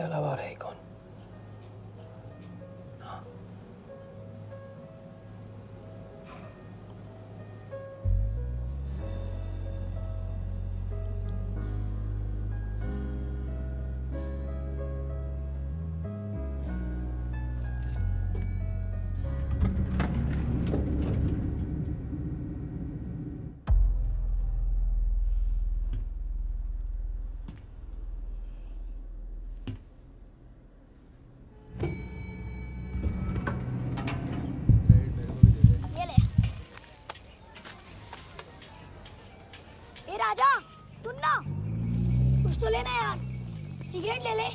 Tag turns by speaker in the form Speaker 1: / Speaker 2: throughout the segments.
Speaker 1: अलावा और है कौन?
Speaker 2: राजा सुन ना, कुछ तो लेना यार, सिगरेट ले ले।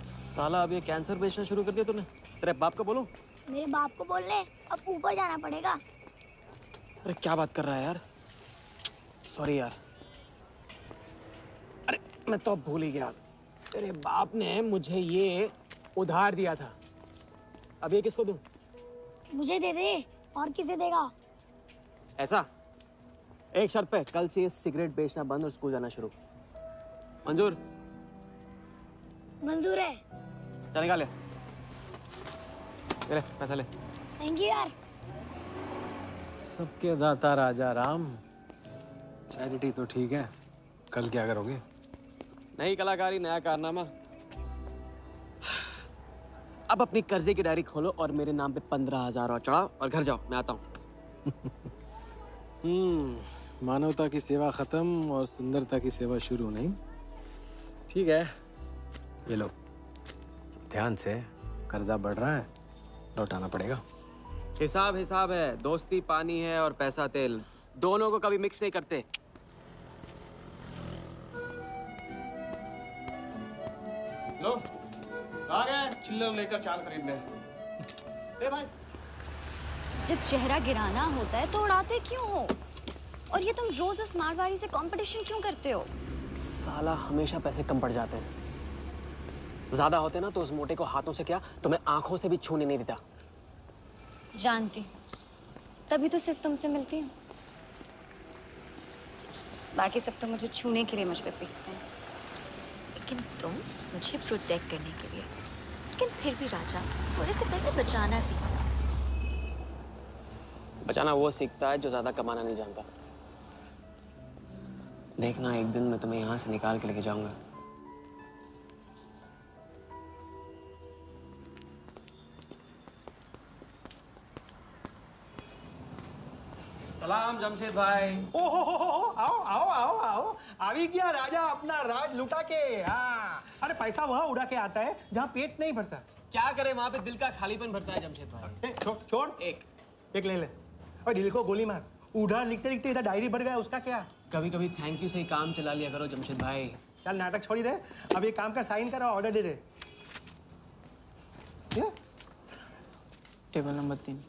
Speaker 1: साला अब ये कैंसर बेचना शुरू कर दिया तूने। तेरे बाप को बोलूं?
Speaker 2: मेरे बाप को बोल ले, अब ऊपर जाना पड़ेगा।
Speaker 1: अरे क्या बात कर रहा है यार, सॉरी यार। अरे मैं तो भूल ही गया, तेरे बाप ने मुझे ये उधार दिया था। अब ये किसको दूं?
Speaker 2: मुझे दे दे, और किसे देगा?
Speaker 1: ऐसा एक शर्त पे, कल से ये सिगरेट बेचना बंद और स्कूल जाना शुरू। मंजूर?
Speaker 2: मंजूर है।
Speaker 1: चल निकाल ले पैसा ले।
Speaker 2: थैंक यू यार।
Speaker 3: सबके दाता राजा राम। चैरिटी तो ठीक है, कल क्या करोगे?
Speaker 1: नई कलाकारी, नया कारनामा। अब अपनी कर्जे की डायरी खोलो और मेरे नाम पे 15,000 और चढ़ाओ और घर जाओ, मैं आता हूँ।
Speaker 3: मानवता की सेवा खत्म और सुंदरता की सेवा शुरू नहीं। ठीक है, ये लो, ध्यान से, कर्जा बढ़ रहा है, लौटाना पड़ेगा।
Speaker 1: हिसाब हिसाब है, दोस्ती पानी है और पैसा तेल, दोनों को कभी मिक्स नहीं करते।
Speaker 4: लो आ गए, चिल्लर लेकर चाल खरीद ले। ए भाई,
Speaker 5: जब चेहरा गिराना होता है तो उड़ाते क्यों हो? और ये तुम रोज उस मारवाड़ी से कंपटीशन क्यों करते हो?
Speaker 1: साला हमेशा पैसे कम पड़ जाते हैं, ज्यादा होते ना तो उस मोटे को हाथों से क्या, तुम्हें आंखों से भी छूने नहीं देता।
Speaker 5: जानती, तभी तो सिर्फ तुमसे मिलती हूँ। बाकी सब तो मुझे छूने के लिए मुझ पे पीटते हैं, लेकिन तुम मुझे प्रोटेक्ट करने के लिए। लेकिन फिर भी राजा, थोड़े से पैसे बचाना सीखो।
Speaker 1: बचाना वो सीखता है जो ज्यादा कमाना नहीं जानता। देखना, एक दिन मैं तुम्हें यहाँ से निकाल के लेके जाऊंगा। सलाम जमशेद भाई।
Speaker 4: ओ हो, आओ आओ आओ आओ, अभी क्या राजा अपना राज लुटा के। हाँ, अरे पैसा वहाँ उड़ा के आता है जहाँ पेट नहीं भरता।
Speaker 1: क्या करे, वहाँ पे दिल का खालीपन भरता है जमशेद भाई।
Speaker 4: छोड़ एक ले ले, और दिल को गोली मार। उधार लिखते लिखते इधर डायरी भर गया, उसका क्या?
Speaker 1: कभी कभी थैंक यू से ही काम चला लिया करो जमशेद भाई।
Speaker 4: चल नाटक छोड़ी रहे, अब ये काम का साइन कर और ऑर्डर दे दे।
Speaker 1: Table number 3।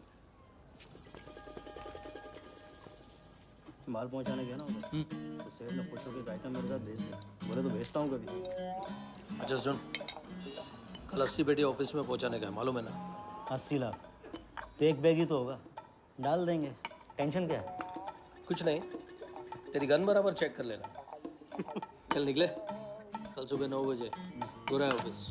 Speaker 6: माल पहुंचाने गया ना उधर, तो सेठ ने खुश होकर आइटम मेरे साथ भेज दिया। बोले तो भेजता हूँ कभी।
Speaker 7: अच्छा सुन, कल 80 पेटी ऑफिस में पहुंचाने का है, मालूम है ना?
Speaker 6: 80 लाख तो एक बैग ही तो होगा, डाल देंगे, टेंशन क्या है?
Speaker 7: कुछ नहीं, तेरी गन बराबर चेक कर लेना। चल निकले, कल सुबह 9 बजे पूरा है ऑफिस।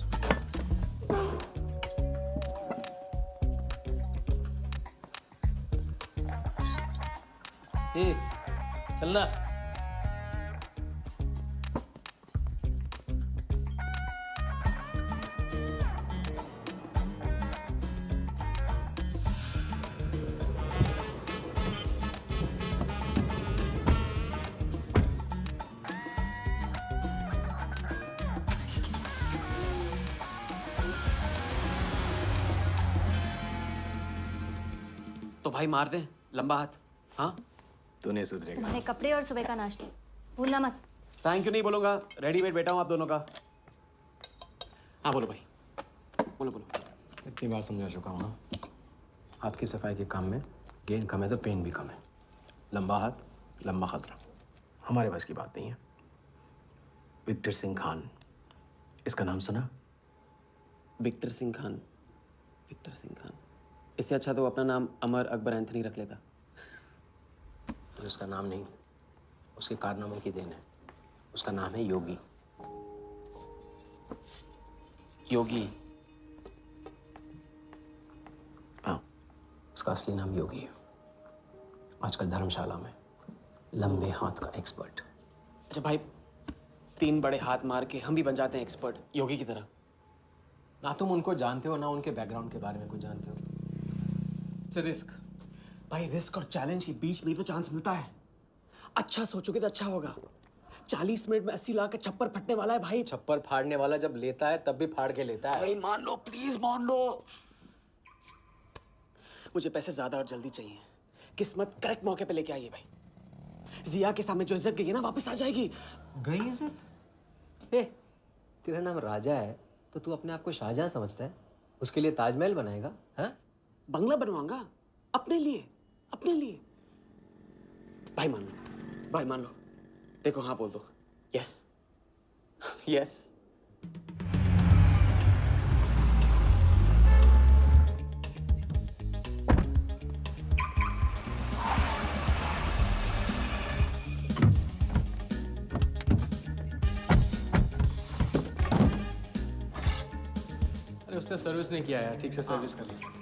Speaker 7: चलना।
Speaker 1: तो भाई मार दे, लंबा हाथ। हाँ,
Speaker 3: तू नहीं सुधरेगा।
Speaker 5: तुम्हारे कपड़े और सुबह का नाश्ता भूलना मत।
Speaker 1: थैंक यू नहीं बोलूंगा, रेडीमेड बैठा हूँ आप दोनों का। हाँ बोलो भाई, बोलो बोलो।
Speaker 3: इतनी बार समझा चुका हूँ ना, हाथ की सफाई के काम में गेन कम है तो पेन भी कम है। लंबा हाथ, लंबा खतरा, हमारे बस की बात नहीं है। विक्टर सिंह खान, इसका नाम सुना?
Speaker 1: Victor Singh Khan, Victor Singh Khan. इससे अच्छा तो अपना नाम अमर अकबर एंथनी रख लेता।
Speaker 3: तो उसका नाम नहीं, उसके कारनामों की देन है। उसका नाम है योगी।
Speaker 1: योगी।
Speaker 3: हाँ, उसका असली नाम योगी है। आजकल धर्मशाला में लंबे हाथ का एक्सपर्ट।
Speaker 1: अच्छा भाई, 3 बड़े हाथ मार के हम भी बन जाते हैं एक्सपर्ट योगी की तरह।
Speaker 3: ना तुम उनको जानते हो ना उनके बैकग्राउंड के बारे में कुछ जानते हो। It's a risk.
Speaker 1: भाई रिस्क और चैलेंज के बीच में ही तो चांस मिलता है। अच्छा सोचोगे तो अच्छा होगा। 40 मिनट में 80 लाख का छप्पर फटने वाला है भाई।
Speaker 3: छप्पर फाड़ने वाला जब लेता है तब भी फाड़ के लेता है।
Speaker 1: भाई मान लो, प्लीज मान लो। मुझे पैसे ज्यादा और जल्दी चाहिए। किस्मत करेक्ट मौके पे लेके आइए भाई। जिया के सामने जो इज्जत गई है ना, वापस आ जाएगी।
Speaker 8: गई इज्जत? ए, तेरा नाम राजा है तो तू अपने आप को शाहजहां समझता है? उसके लिए ताजमहल बनाएगा? हाँ?
Speaker 1: बंगला बनवाऊंगा अपने लिए, अपने लिए। भाई मान लो, भाई मान लो। देखो हाँ बोल दो। Yes yes.
Speaker 3: अरे उसने सर्विस नहीं किया यार, ठीक से सर्विस कर लिया।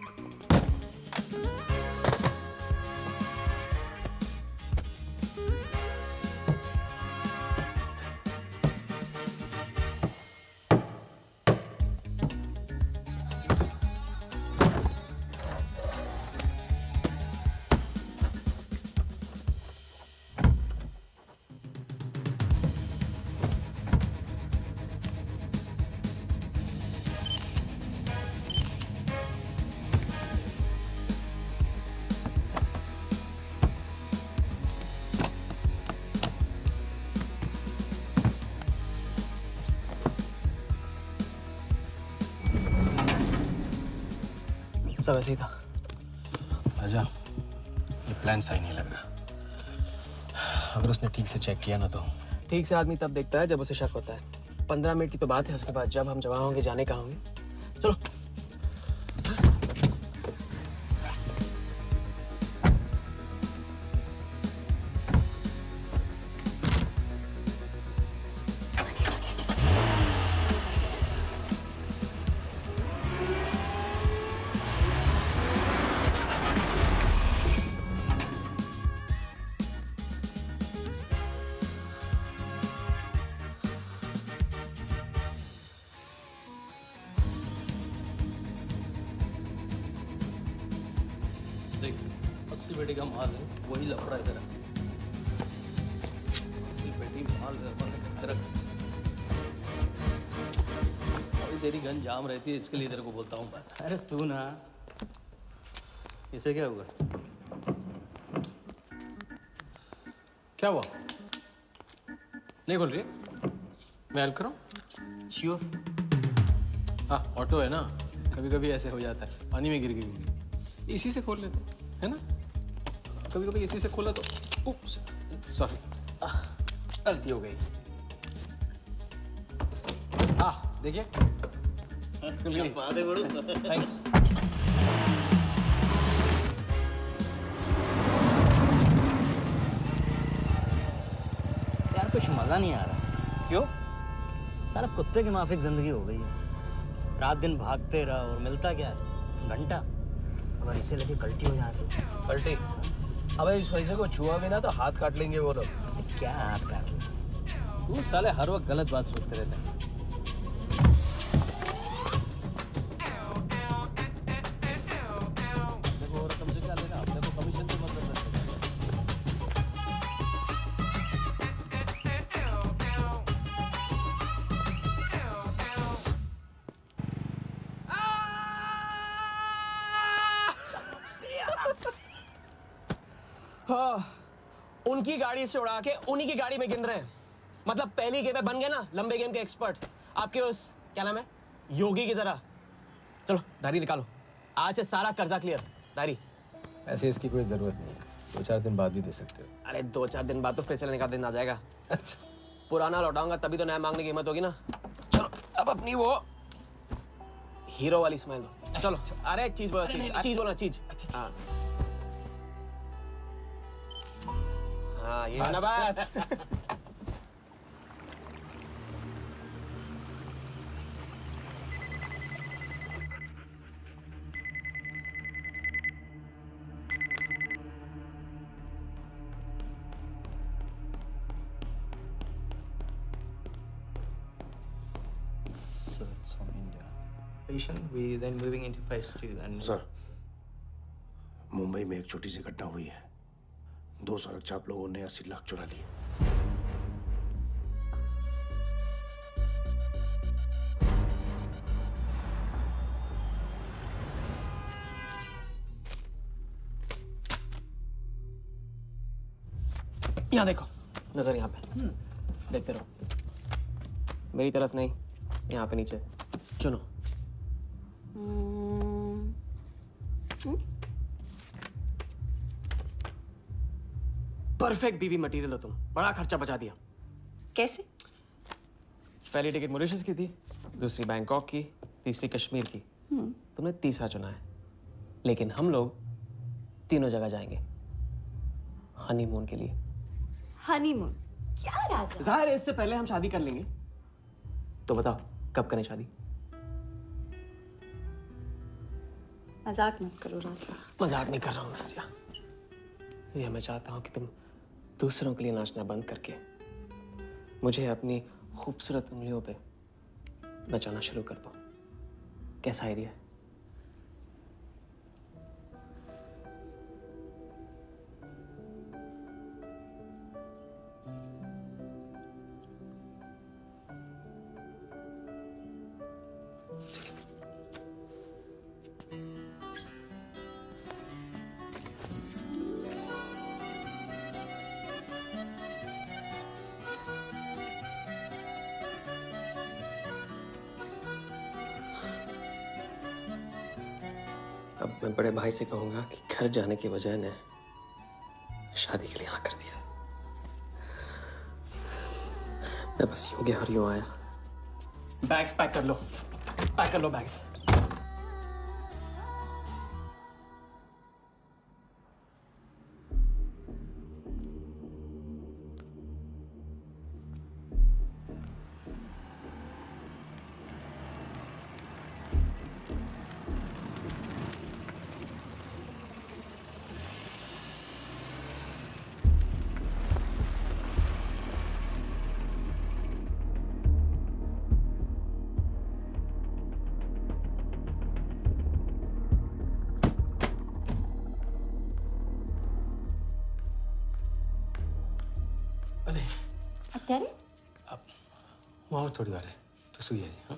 Speaker 1: सब ऐसे ही था।
Speaker 3: राजा, ये प्लान सही नहीं लग रहा। अगर उसने ठीक से चेक किया ना तो।
Speaker 1: ठीक से आदमी तब देखता है जब उसे शक होता है। 15 मिनट की तो बात है, उसके बाद जब हम जवान होंगे जाने कहाँ होंगे। चलो।
Speaker 7: देख, 80 पेटी का माल है, वही लफड़ा इधर है। 80 पेटी माल इधर रख। अभी तेरी गन जाम रहती है, इसके लिए तेरे को बोलता हूँ मैं।
Speaker 6: अरे तू ना, इसे क्या हुआ?
Speaker 3: क्या हुआ? नहीं खोल रही है? मैं हेल्प करूं?
Speaker 6: श्योर।
Speaker 3: हाँ, ऑटो है ना, कभी कभी ऐसे हो जाता है। पानी में गिर गई होगी, इसी से खोल लेते है ना। कभी कभी इसी से खोला तो उप्स, सॉरी, गलती हो गई। देखिए खुल गई।
Speaker 6: बात है बड़ू।
Speaker 7: थैंक्स।
Speaker 6: यार कुछ मजा नहीं आ रहा।
Speaker 7: क्यों?
Speaker 6: साला कुत्ते की माफिक जिंदगी हो गई है। रात दिन भागते रहो और मिलता क्या है? घंटा। अगर इसे लेके कल्टी हो जाए तो?
Speaker 7: पलटी। अबे इस पैसे को छुआ भी ना तो हाथ काट लेंगे वो लोग।
Speaker 6: क्या हाथ काट रहे हैं?
Speaker 7: तू साले हर वक्त गलत बात सोचते रहते हैं। देखो और कम से क्या लेना, अपने को कमीशन तो मतलब रखते हैं।
Speaker 1: हाँ, उनकी गाड़ी से उड़ा के उन्हीं की गाड़ी में गिन रहे हैं। मतलब पहली गेम में बन गए ना लंबे गेम के एक्सपर्ट। आपके उस क्या नाम है, योगी की तरह। चलो डायरी निकालो, आज से सारा कर्जा क्लियर। डायरी।
Speaker 3: ऐसे इसकी कोई जरूरत नहीं, 2-4 दिन बाद भी दे सकते हो।
Speaker 1: अरे 2-4 दिन बाद तो फिर से लेने का दिन आ जाएगा।
Speaker 3: अच्छा,
Speaker 1: पुराना लौटाऊंगा तभी तो नया मांगने की हिम्मत होगी ना। चलो अब अपनी वो हीरो वाली स्माइल दो। चलो। अरे चीज बोलो, चीज बोलो, चीज। हाँ हाँ, ये है ना बात।
Speaker 9: patient, we then moving into phase 2. And
Speaker 3: sir, Mumbai में एक छोटी सी घटना हुई है। 2 सड़क चाप लोगों ने 80 लाख चुरा लिए।
Speaker 1: यहाँ देखो, नजर यहाँ पे। देखते रहो। मेरी तरफ नहीं, यहाँ पे नीचे। चुनो। परफेक्ट बीवी मटेरियल हो तुम। बड़ा खर्चा बचा दिया।
Speaker 5: कैसे?
Speaker 1: पहली टिकट मॉरिशस की थी, दूसरी बैंकॉक की, तीसरी कश्मीर की। तुमने तीसरा चुना है। लेकिन हम लोग तीनों जगह जाएंगे हनीमून के लिए।
Speaker 5: हनीमून? क्या राजा?
Speaker 1: जाहिर है इससे पहले हम शादी कर लेंगे। तो बताओ कब करें शादी?
Speaker 5: मजाक मत करो राजा।
Speaker 1: मजाक नहीं कर रहा हूँ नाज़िया। ये मैं चाहता हूँ कि तुम दूसरों के लिए नाचना बंद करके मुझे अपनी खूबसूरत उंगलियों पे नचाना शुरू कर दो। कैसा आइडिया है? अब मैं बड़े भाई से कहूंगा कि घर जाने की बजाय ने शादी के लिए हाँ कर दिया। मैं बस यूं गया और यूं आया। बैग्स पैक कर लो, पैक कर लो बैग्स।
Speaker 5: અત્યારે?
Speaker 3: वहाँ और थोड़ी बार है तो सुई है जी। हाँ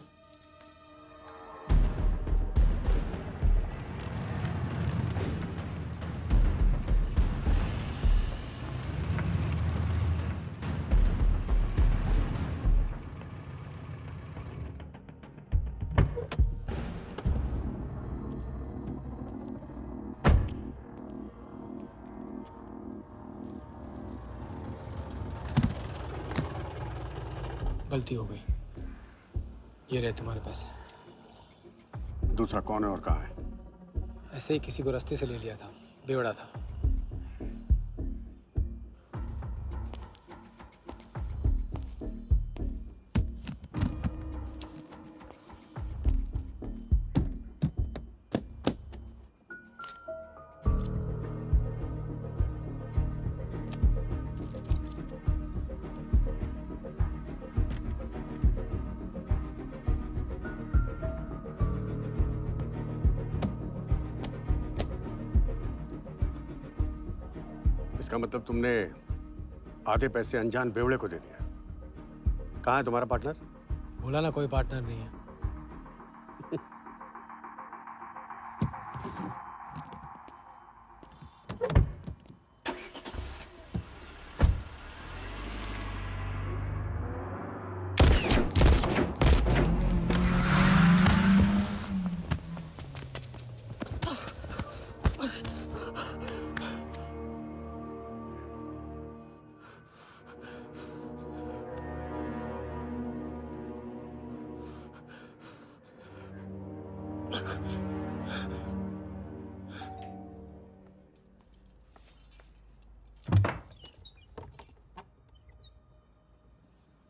Speaker 3: गलती हो गई। ये रहे तुम्हारे पैसे।
Speaker 10: दूसरा कौन है और कहाँ है?
Speaker 3: ऐसे ही किसी को रास्ते से ले लिया था, बेवड़ा था।
Speaker 10: इसका मतलब तुमने आधे पैसे अनजान बेवड़े को दे दिया। कहाँ है तुम्हारा पार्टनर?
Speaker 3: बोला ना कोई पार्टनर नहीं है।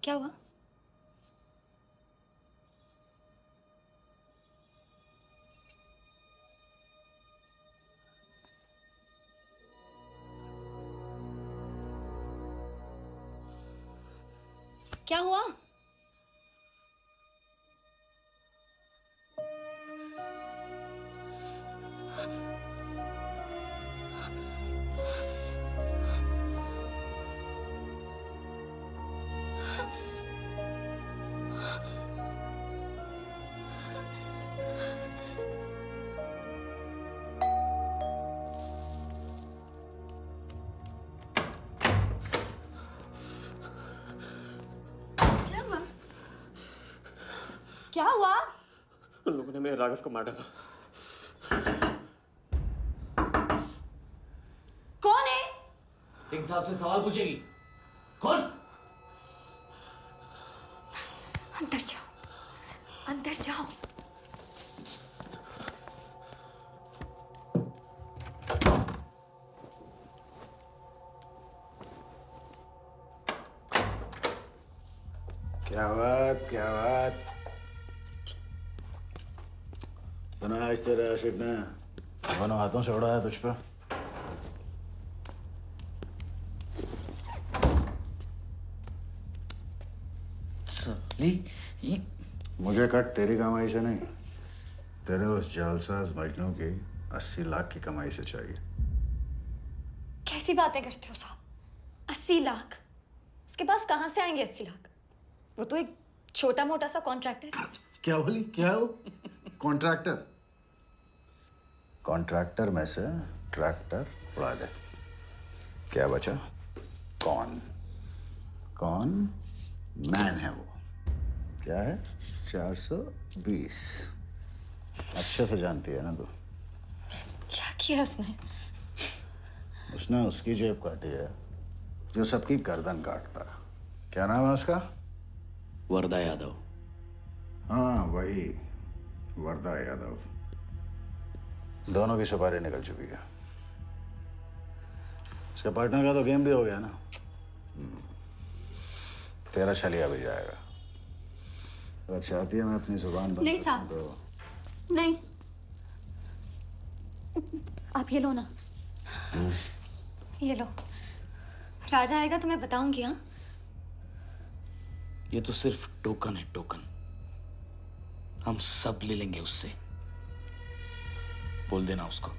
Speaker 5: क्या हुआ? क्या हुआ?
Speaker 2: क्या हुआ?
Speaker 1: उन लोगों ने मेरे राघव को मार डाला।
Speaker 2: कौन है?
Speaker 8: सिंह साहब से सवाल पूछेगी। कौन?
Speaker 5: अंदर जाओ, अंदर जाओ।
Speaker 11: क्या बात, क्या बात। सुना आज तेरे आशिक ने दोनों हाथों से उड़ाया तुझ पे। मुझे कट तेरी कमाई से नहीं, तेरे उस जालसाज मजनू की 80 लाख की कमाई से चाहिए।
Speaker 5: कैसी बातें करते हो साहब? 80 लाख? उसके पास कहाँ से आएंगे 80 लाख? वो तो एक छोटा मोटा सा कॉन्ट्रैक्टर है।
Speaker 11: क्या बोली? क्या है वो? कॉन्ट्रैक्टर? कॉन्ट्रैक्टर में से ट्रैक्टर उड़ा दे, क्या बचा? कौन? कौन मैन है वो? क्या है? 420। अच्छे से जानती है ना तू?
Speaker 5: क्या किया उसने?
Speaker 11: उसने उसकी जेब काटी है जो सबकी गर्दन काटता। क्या नाम है उसका?
Speaker 7: वरदा यादव।
Speaker 11: हाँ वही, वरदा यादव। दोनों की सुपारी निकल चुकी है। उसके पार्टनर का तो गेम भी हो गया ना। तेरा छलिया भी जाएगा। अगर चाहती है मैं अपनी जुबान बंद
Speaker 5: नहीं
Speaker 11: रखूं
Speaker 5: साहब।
Speaker 11: तो
Speaker 5: नहीं, आप ये लो ना। ये लो, राजा आएगा तो मैं बताऊंगी। हाँ,
Speaker 7: ये तो सिर्फ टोकन है, टोकन। हम सब ले लेंगे उससे। बोल देना उसको।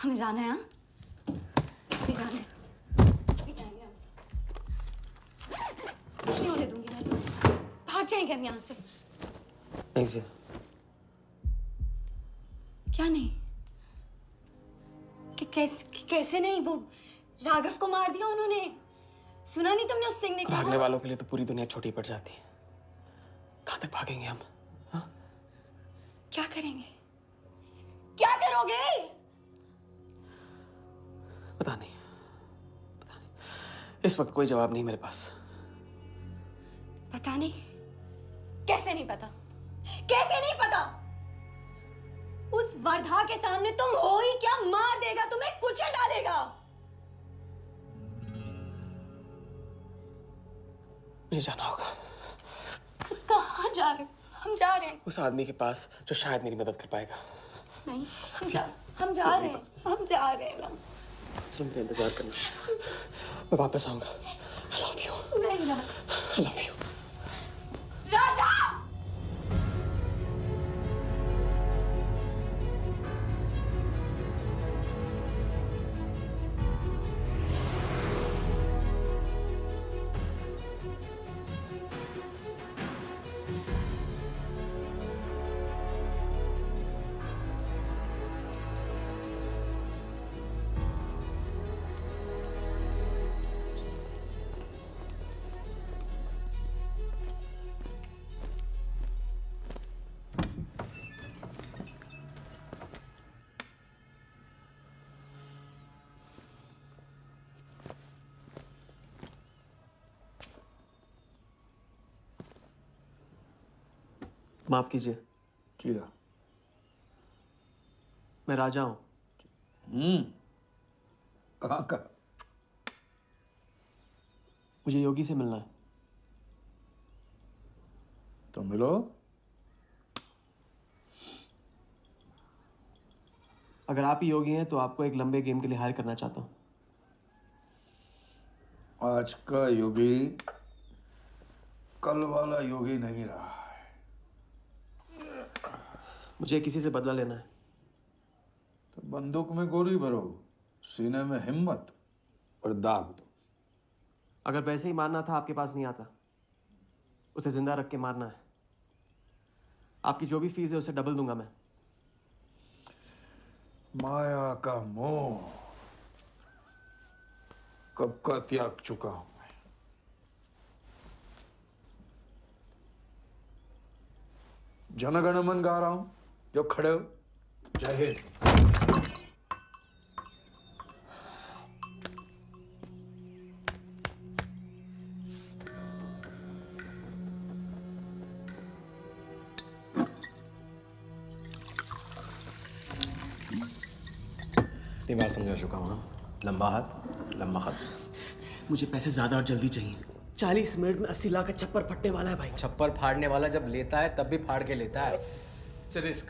Speaker 5: हमें जाना है। हाँ, भी जाना है। भी जाएंगे हम। कुछ नहीं होने दूंगी मैं तुम्हें। भाग जाएंगे हम यहाँ से।
Speaker 1: नहीं जी,
Speaker 5: क्या नहीं? कैसे नहीं? वो राघव को मार दिया उन्होंने। सुना नहीं तुमने उस सिंह ने क्या?
Speaker 1: भागने वालों के लिए तो पूरी दुनिया छोटी पड़ जाती है। कहाँ तक भागेंगे हम? हाँ?
Speaker 5: क्या करेंगे? क्या करोगे?
Speaker 1: पता नहीं, इस वक्त कोई जवाब नहीं मेरे पास।
Speaker 5: पता नहीं? कैसे नहीं पता? कैसे नहीं पता? उस वर्धा के सामने तुम हो ही क्या? मार देगा तुम्हें, कुचल डालेगा।
Speaker 1: मुझे जाना होगा।
Speaker 5: कहाँ जा रहे हो? हम जा रहे हैं।
Speaker 1: उस आदमी के पास जो शायद मेरी मदद कर पाएगा।
Speaker 5: नहीं, हम जा रहे हैं। हम जा रहे हैं।
Speaker 1: सुन के इंतजार करना, मैं वापस आऊंगा। I love you.
Speaker 5: नहीं ना।
Speaker 1: I love you.
Speaker 5: राजा!
Speaker 1: माफ कीजिए।
Speaker 11: किया।
Speaker 1: मैं राजा हूं।
Speaker 11: कहाँ का?
Speaker 1: मुझे योगी से मिलना है।
Speaker 11: तो मिलो।
Speaker 1: अगर आप ही योगी हैं तो आपको एक लंबे गेम के लिए हायर करना चाहता हूं।
Speaker 11: आज का योगी कल वाला योगी नहीं रहा है।
Speaker 1: मुझे किसी से बदला लेना है।
Speaker 11: तो बंदूक में गोली भरो, सीने में हिम्मत और दाग दो।
Speaker 1: अगर वैसे ही मारना था आपके पास नहीं आता, उसे जिंदा रख के मारना है। आपकी जो भी फीस है उसे डबल दूंगा मैं।
Speaker 11: माया का मोह कब का त्याग चुका हूं मैं। जनगण मन गा रहा हूं, जो खड़े हो। जय हिंद।
Speaker 3: इतनी बार समझा चुका हूँ ना, लंबा हाथ लंबा खत।
Speaker 1: मुझे पैसे ज्यादा और जल्दी चाहिए। 40 मिनट में 80 लाख का छप्पर फटने वाला है भाई।
Speaker 8: छप्पर फाड़ने वाला जब लेता है तब भी फाड़ के लेता है। It's risk.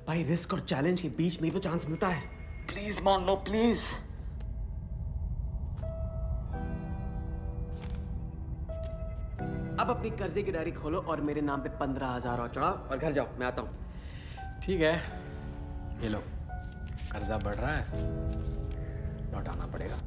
Speaker 1: भाई रिस्क और चैलेंज के बीच में ही तो चांस मिलता है। प्लीज मान लो प्लीज। अब अपनी कर्जे की डायरी खोलो और मेरे नाम पे 15,000 और चढ़ाओ और घर जाओ, मैं आता हूँ।
Speaker 3: ठीक है, ये लो, कर्जा बढ़ रहा है, लौटाना पड़ेगा।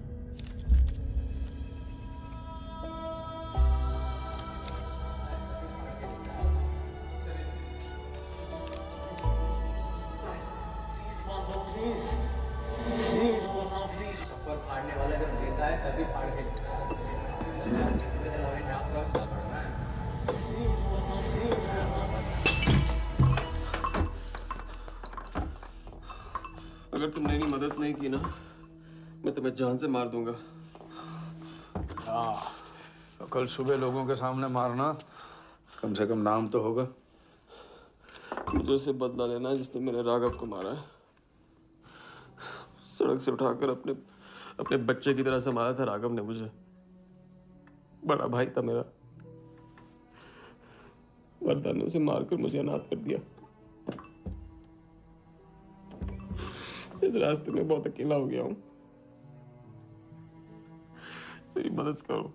Speaker 8: छप्पर फाड़ने वाला जब लेता है तभी फाड़ के लेता है।
Speaker 1: अगर तुमने मेरी मदद नहीं की ना, मैं तुम्हें जान से मार दूंगा।
Speaker 11: हाँ, तो कल सुबह लोगों के सामने मारना, कम से कम नाम तो होगा।
Speaker 1: मुझे उससे बदला लेना है जिसने मेरे राघव को मारा है। सड़क से उठाकर अपने बच्चे की तरह संभाला था राघव ने मुझे। बड़ा भाई था मेरा। वरदान ने उसे मारकर मुझे अनाथ कर दिया। इस रास्ते में बहुत अकेला हो गया हूं। मेरी मदद करो,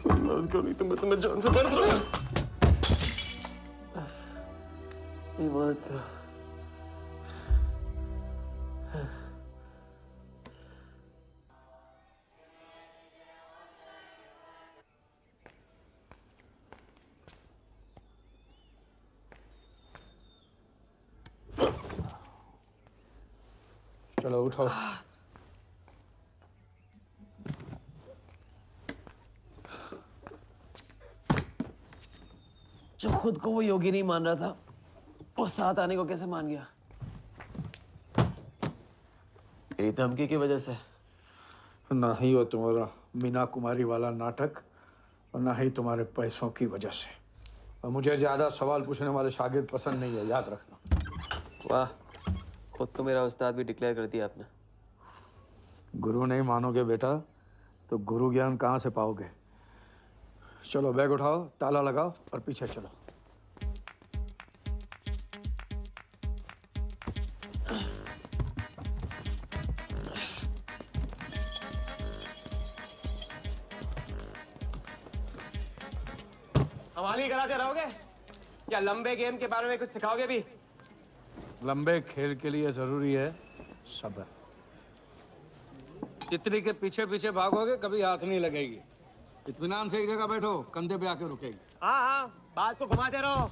Speaker 1: मेरी मदद करो, नहीं तो मैं तुम्हें जान से मार दूंगा। मेरी मदद करो।
Speaker 11: चलो उठो।
Speaker 1: जो खुद को वो योगी नहीं मान रहा था, वो साथ आने को कैसे मान गया? मेरी धमकी की वजह से।
Speaker 11: ना ही वो तुम्हारा मीना कुमारी वाला नाटक और ना ही तुम्हारे पैसों की वजह से। और मुझे ज्यादा सवाल पूछने वाले शागिर्द पसंद नहीं है, याद रखना।
Speaker 1: वाह, खुद तो मेरा उस्ताद भी डिक्लेयर कर दिया आपने।
Speaker 11: गुरु नहीं मानोगे बेटा तो गुरु ज्ञान कहाँ से पाओगे। चलो बैग उठाओ, ताला लगाओ और पीछे चलो।
Speaker 1: हवाली कराते रहोगे या लंबे गेम के बारे में कुछ सिखाओगे भी?
Speaker 11: लंबे खेल के लिए जरूरी है सब्र। तितली के पीछे पीछे भागोगे कभी हाथ नहीं लगेगी। इत्मीनान से एक जगह बैठो, कंधे पे आके रुकेगी।
Speaker 1: हाँ हाँ, बात को घुमाते रहो।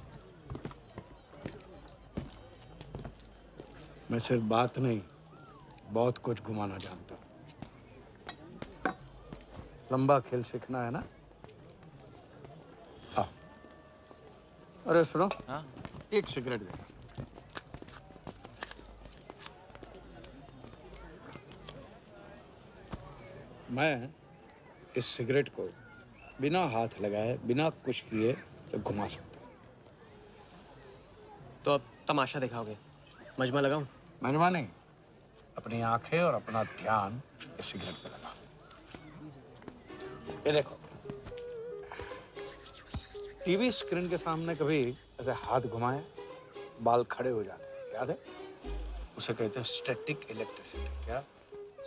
Speaker 11: मैं सिर्फ बात नहीं, बहुत कुछ घुमाना जानता हूँ। लंबा खेल सीखना है ना? आओ। अरे सुनो, हाँ? एक सिगरेट दे। मैं इस सिगरेट को बिना हाथ लगाए, बिना कुछ किए तो घुमा सकता हूँ।
Speaker 1: तो अब तमाशा दिखाओगे? मजमा लगाऊं?
Speaker 11: मजमा नहीं, अपनी आंखें और अपना ध्यान इस सिगरेट पे लगा। ये देखो, टीवी स्क्रीन के सामने कभी ऐसे हाथ घुमाए बाल खड़े हो जाते हैं, याद है? उसे कहते हैं स्टैटिक इलेक्ट्रिसिटी। क्या?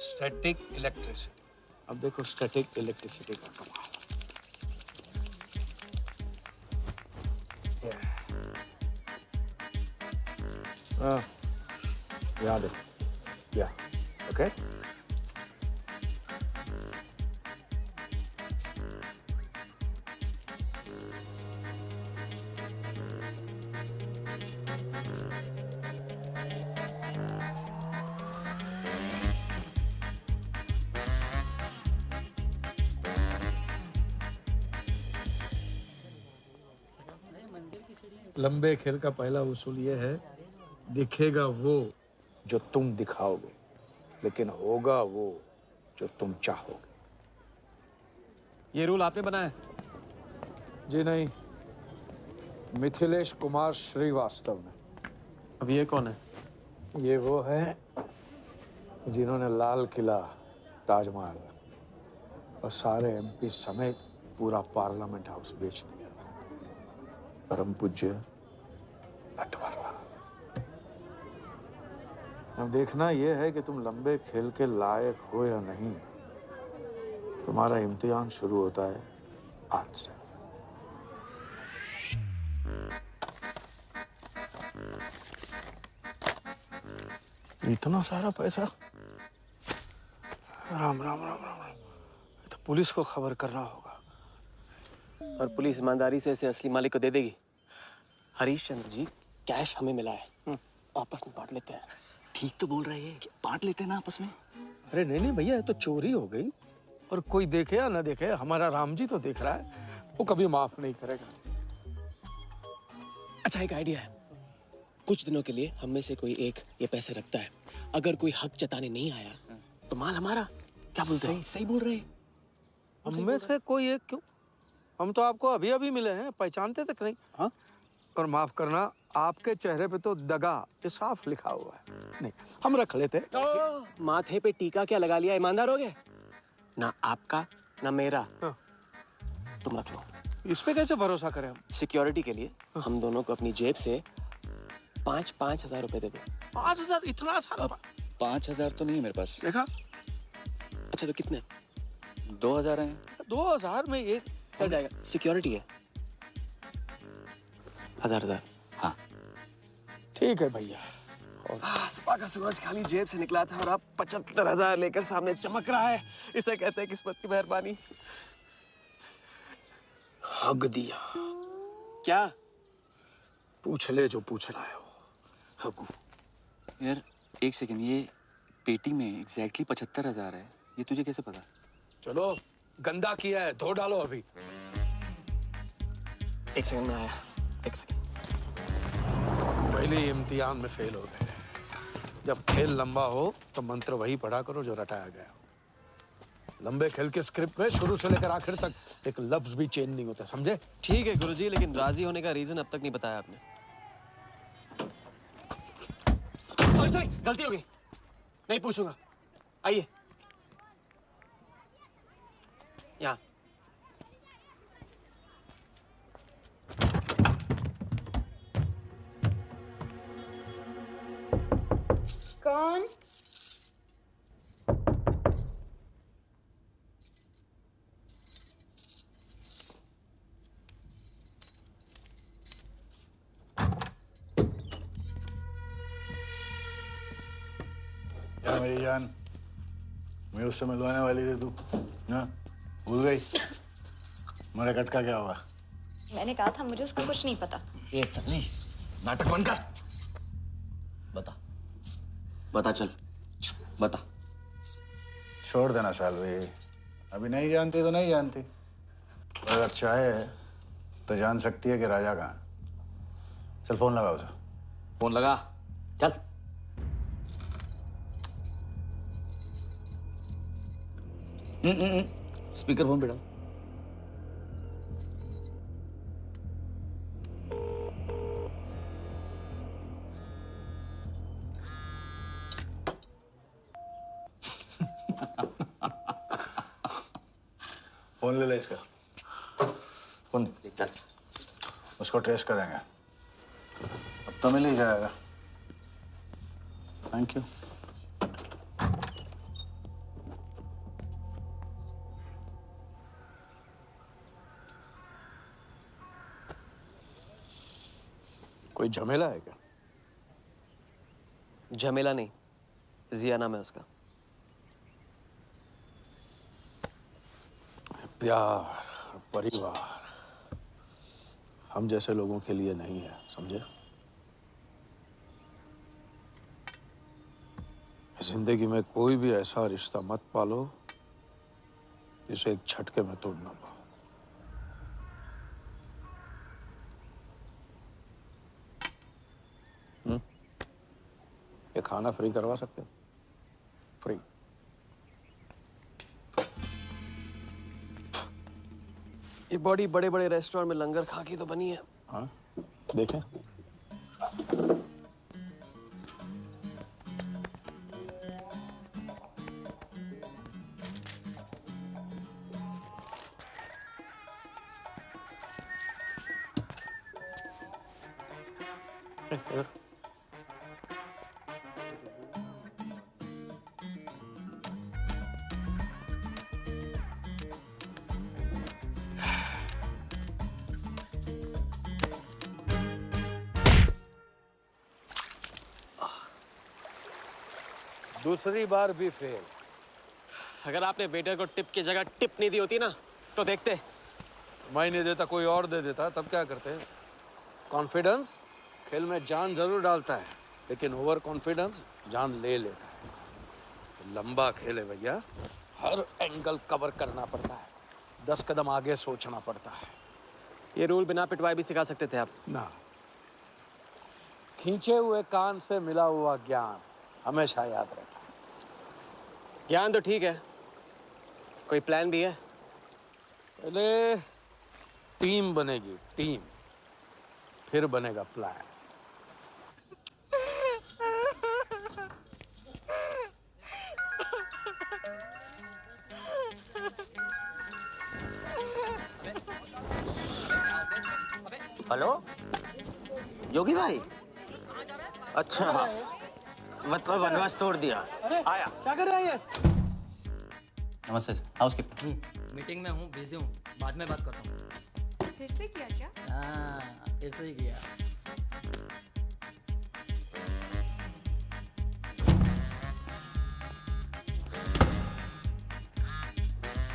Speaker 11: Static electricity. अब देखो स्टैटिक इलेक्ट्रिसिटी का कमाल। याद है? या ओके। लंबे खेल का पहला उसूल ये है, दिखेगा वो जो तुम दिखाओगे, लेकिन होगा वो जो तुम चाहोगे।
Speaker 1: ये रूल आपने बनाया?
Speaker 11: जी नहीं, मिथिलेश कुमार श्रीवास्तव ने।
Speaker 1: अब ये कौन है?
Speaker 11: ये वो है जिन्होंने लाल किला, ताजमहल और सारे एमपी समेत पूरा पार्लियामेंट हाउस बेच दिया। परम पूज्य नटवरलाल। अब देखना यह है कि तुम लंबे खेल के लायक हो या नहीं। तुम्हारा इम्तिहान शुरू होता है आज से। इतना सारा पैसा? राम राम राम राम राम। तो पुलिस को खबर करना होगा।
Speaker 1: और पुलिस ईमानदारी से इसे असली मालिक को दे देगी। हरीश चंद्र जी, कैश हमें मिला है, आपस में बांट लेते हैं।
Speaker 6: ठीक तो बोल रहे हैं, बांट लेते हैं ना आपस में।
Speaker 11: अरे नहीं नहीं भैया, ये तो चोरी हो गई, और कोई देखे या ना देखे, हमारा राम जी तो देख रहा है, वो कभी माफ नहीं करेगा।
Speaker 1: अच्छा, एक आइडिया है। कुछ दिनों के लिए हम में से कोई एक ये पैसे रखता है। अगर कोई हक जताने नहीं आया तो माल हमारा। क्या बोलते हो? सही बोल रहे हैं।
Speaker 11: हम में से कोई एक क्यों? हम तो आपको अभी अभी मिले हैं, पहचानते तक नहीं। हाँ, और माफ करना, आपके चेहरे पे तो दगा ये साफ लिखा हुआ है। नहीं, हम रख लेते।
Speaker 1: माथे पे टीका क्या लगा लिया? ईमानदार हो गए ना? आपका ना मेरा।
Speaker 11: हाँ।
Speaker 1: तुम रख लो।
Speaker 11: इस पे कैसे भरोसा करें हम?
Speaker 1: सिक्योरिटी के लिए हम दोनों को अपनी जेब से 5,000 रुपए दे दो।
Speaker 11: 5,000? इतना सारा?
Speaker 12: 5,000 तो नहीं है मेरे पास।
Speaker 11: देखा?
Speaker 1: अच्छा, तो कितने?
Speaker 12: 2,000 हैं।
Speaker 11: 2,000 में ये
Speaker 1: चल जाएगा। सिक्योरिटी है 1,000।
Speaker 12: हाँ
Speaker 11: ठीक है भैया।
Speaker 1: सुबह का सूरज खाली जेब से निकला था और अब 75,000 लेकर सामने चमक रहा है। इसे कहते हैं किस्मत की मेहरबानी।
Speaker 11: हक दिया।
Speaker 1: क्या?
Speaker 11: पूछ ले जो पूछना है वो। हगू।
Speaker 12: यार एक सेकंड, ये पेटी में एग्जैक्टली 75,000 है। ये तुझे कैसे पता?
Speaker 11: चलो, गंदा किया है, धो डालो अभी।
Speaker 1: एक सेकंड में आया। एक सेकंड।
Speaker 11: पहले ही इम्तिहान में फेल हो गए। जब खेल लंबा हो तो मंत्र वही पढ़ा करो जो रटाया गया हो। लंबे खेल के स्क्रिप्ट में शुरू से लेकर आखिर तक एक लफ्ज भी चेंज नहीं होता, समझे?
Speaker 1: ठीक है गुरुजी, लेकिन राजी होने का रीजन अब तक नहीं बताया आपने। सॉरी, गलती हो गई। नहीं पूछूंगा। आइए यहाँ।
Speaker 5: कौन?
Speaker 11: क्या मेरी जान, मैं उससे मिलवाने वाली थी, तू ना भूल गई? मेरा कटका क्या हुआ?
Speaker 5: मैंने कहा था मुझे उसका कुछ नहीं पता।
Speaker 1: ये सली, नाटक बंद कर। बता बता, चल बता।
Speaker 11: छोड़ देना शालवी, अभी नहीं जानती तो नहीं जानती। अगर चाहे तो जान सकती है कि राजा कहाँ। चल फोन लगा उसे।
Speaker 1: फोन लगा, चल।
Speaker 12: स्पीकर फोन पे डाल।
Speaker 11: फोन ले ले इसका। फोन
Speaker 1: चल।
Speaker 11: उसको ट्रेस करेंगे, अब तो मिल ही जाएगा। Thank you. कोई झमेला है क्या?
Speaker 1: झमेला नहीं, जिया नाम है उसका।
Speaker 11: प्यार, परिवार हम जैसे लोगों के लिए नहीं है, समझे? जिंदगी में कोई भी ऐसा रिश्ता मत पालो जिसे एक झटके में तोड़ ना पाओ। खाना फ्री करवा सकते हो, फ्री।
Speaker 1: ये बॉडी बड़े बड़े रेस्टोरेंट में लंगर खा के तो बनी है।
Speaker 11: हाँ देखें।
Speaker 10: दूसरी बार भी फेल।
Speaker 1: अगर आपने वेटर को टिप की जगह टिप नहीं दी होती ना तो देखते।
Speaker 10: मैं नहीं देता, कोई और दे देता, तब क्या करते? कॉन्फिडेंस खेल में जान जरूर डालता है, लेकिन ओवर कॉन्फिडेंस जान ले लेता है। लंबा खेल है भैया, हर एंगल कवर करना पड़ता है, 10 कदम आगे सोचना पड़ता है।
Speaker 1: ये रूल बिना पिटवाए भी सिखा सकते थे आप
Speaker 10: ना, खींचे हुए कान से मिला हुआ ज्ञान हमेशा याद रखना।
Speaker 1: ज्ञान तो ठीक है, कोई प्लान भी है?
Speaker 10: पहले टीम बनेगी, टीम, फिर बनेगा प्लान।
Speaker 6: हेलो योगी भाई, अच्छा मतलब वनवास तोड़ दिया। आया
Speaker 4: क्या कर रहा है ये?
Speaker 6: नमस्ते सर, हाउसकीपर।
Speaker 7: मीटिंग में हूँ, बिजी हूँ, बाद में बात करता हूँ।
Speaker 5: फिर से किया क्या?
Speaker 7: हाँ, फिर से ही किया।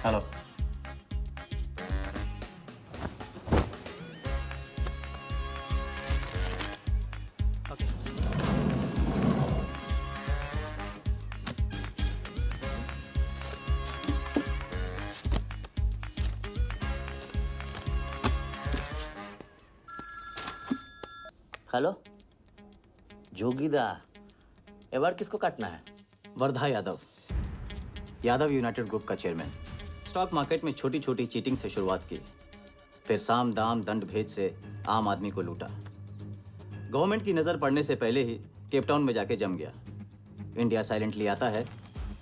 Speaker 6: हेलो
Speaker 13: हेलो जोगीदा, एबार किसको काटना है?
Speaker 6: वर्धा यादव, यादव यूनाइटेड ग्रुप का चेयरमैन। स्टॉक मार्केट में छोटी छोटी चीटिंग से शुरुआत की, फिर साम दाम दंड भेद से आम आदमी को लूटा। गवर्नमेंट की नज़र पड़ने से पहले ही केप टाउन में जाके जम गया। इंडिया साइलेंटली आता है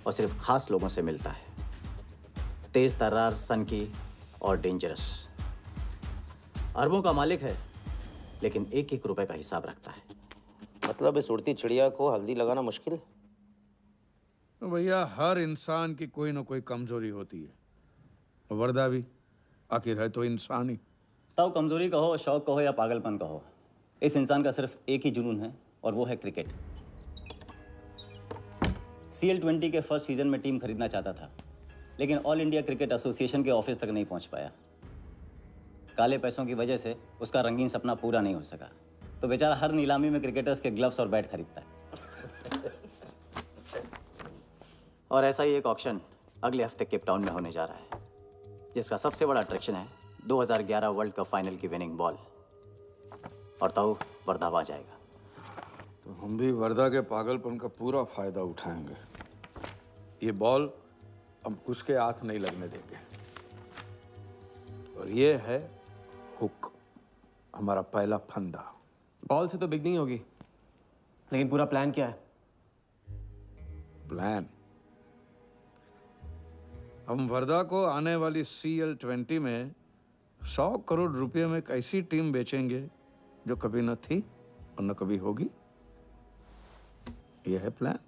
Speaker 6: और सिर्फ खास लोगों से मिलता है। तेज तर्रार, सनकी और डेंजरस। अरबों का मालिक है, लेकिन एक एक रुपए का हिसाब रखता है।
Speaker 13: मतलब इस उड़ती चिड़िया को हल्दी लगाना मुश्किल है?
Speaker 10: तो भैया हर इंसान की कोई ना कोई कमजोरी होती है, वर्दा भी आखिर है तो इंसान ही।
Speaker 6: ताऊ कमजोरी कहो, शौक कहो या पागलपन कहो, इस इंसान का सिर्फ एक ही जुनून है और वो है क्रिकेट। CL20 के फर्स्ट सीजन में टीम खरीदना चाहता था, लेकिन ऑल इंडिया क्रिकेट एसोसिएशन के ऑफिस तक नहीं पहुंच पाया। काले पैसों की वजह से उसका रंगीन सपना पूरा नहीं हो सका, तो बेचारा हर नीलामी में क्रिकेटर्स के ग्लव्स और बैट खरीदता है। और ऐसा ही एक ऑक्शन अगले हफ्ते केप टाउन में होने जा रहा है, जिसका सबसे बड़ा अट्रैक्शन है 2011 वर्ल्ड कप फाइनल की विनिंग बॉल। और ताऊ वर्धा आ जाएगा।
Speaker 10: तो हम भी वर्दा के पागलपन का पूरा फायदा उठाएंगे। ये बॉल हम कुछ के हाथ नहीं लगने देंगे। और ये है हुक, हमारा पहला फंदा।
Speaker 1: बॉल से तो बिग नहीं होगी, लेकिन पूरा प्लान क्या है?
Speaker 10: प्लान, हम वर्धा को आने वाली CL20 में 100 करोड़ रुपए में एक ऐसी टीम बेचेंगे जो कभी न थी और न कभी होगी। यह है plan.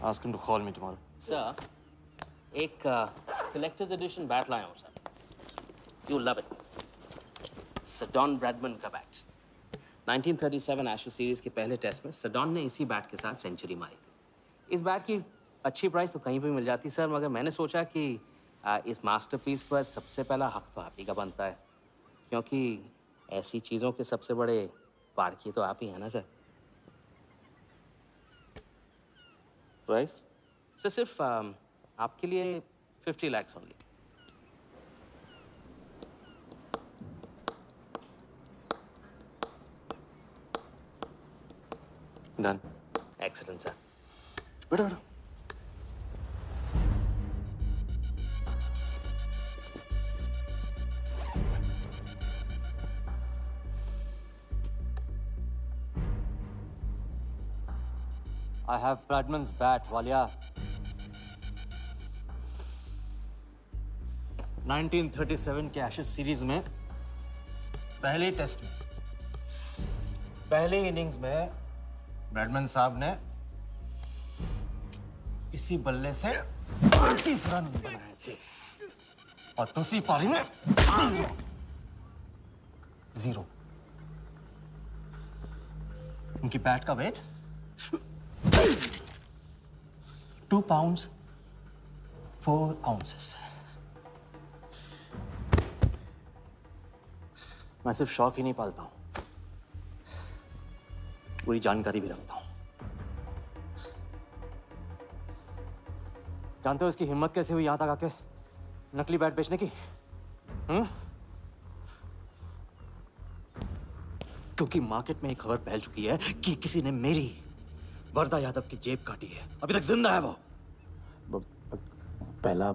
Speaker 13: Ask him to call me tomorrow.
Speaker 14: Sir, एक कलेक्टर्स एडिशन बैट लाया हूँ sir, you love it. Sir Don Bradman का बैट। 1937 एशेज सीरीज के पहले टेस्ट में सडॉन ने इसी बैट के साथ सेंचुरी मारी थी। इस बैट की अच्छी प्राइस तो कहीं पे मिल जाती सर, मगर मैंने सोचा कि इस मास्टरपीस पर सबसे पहला हक तो आप ही का बनता है, क्योंकि ऐसी चीज़ों के सबसे बड़े पारखी तो आप ही हैं ना सर।
Speaker 13: प्राइस?
Speaker 14: सर सिर्फ आपके लिए 50 lakhs only.
Speaker 1: Done.
Speaker 14: Excellent sir.
Speaker 1: बैठो बैठो।
Speaker 6: I have Bradman's bat, Walia. 1937 के एशेज सीरीज में पहले टेस्ट में पहले इनिंग्स में ब्रैडमैन साहब ने इसी बल्ले से 30 रन बनाए थे और दूसरी पारी में जीरो। उनकी बैट का वेट 2 pounds 4 ounces। मैं सिर्फ शौक ही नहीं पालता हूं, पूरी जानकारी भी रखता हूं। जानते हो इसकी हिम्मत कैसे हुई यहां तक आके नकली बैट बेचने की? क्योंकि मार्केट में एक खबर फैल चुकी है कि किसी ने मेरी वरदा यादव की जेब काटी है। अभी तक जिंदा है वो।
Speaker 3: पहला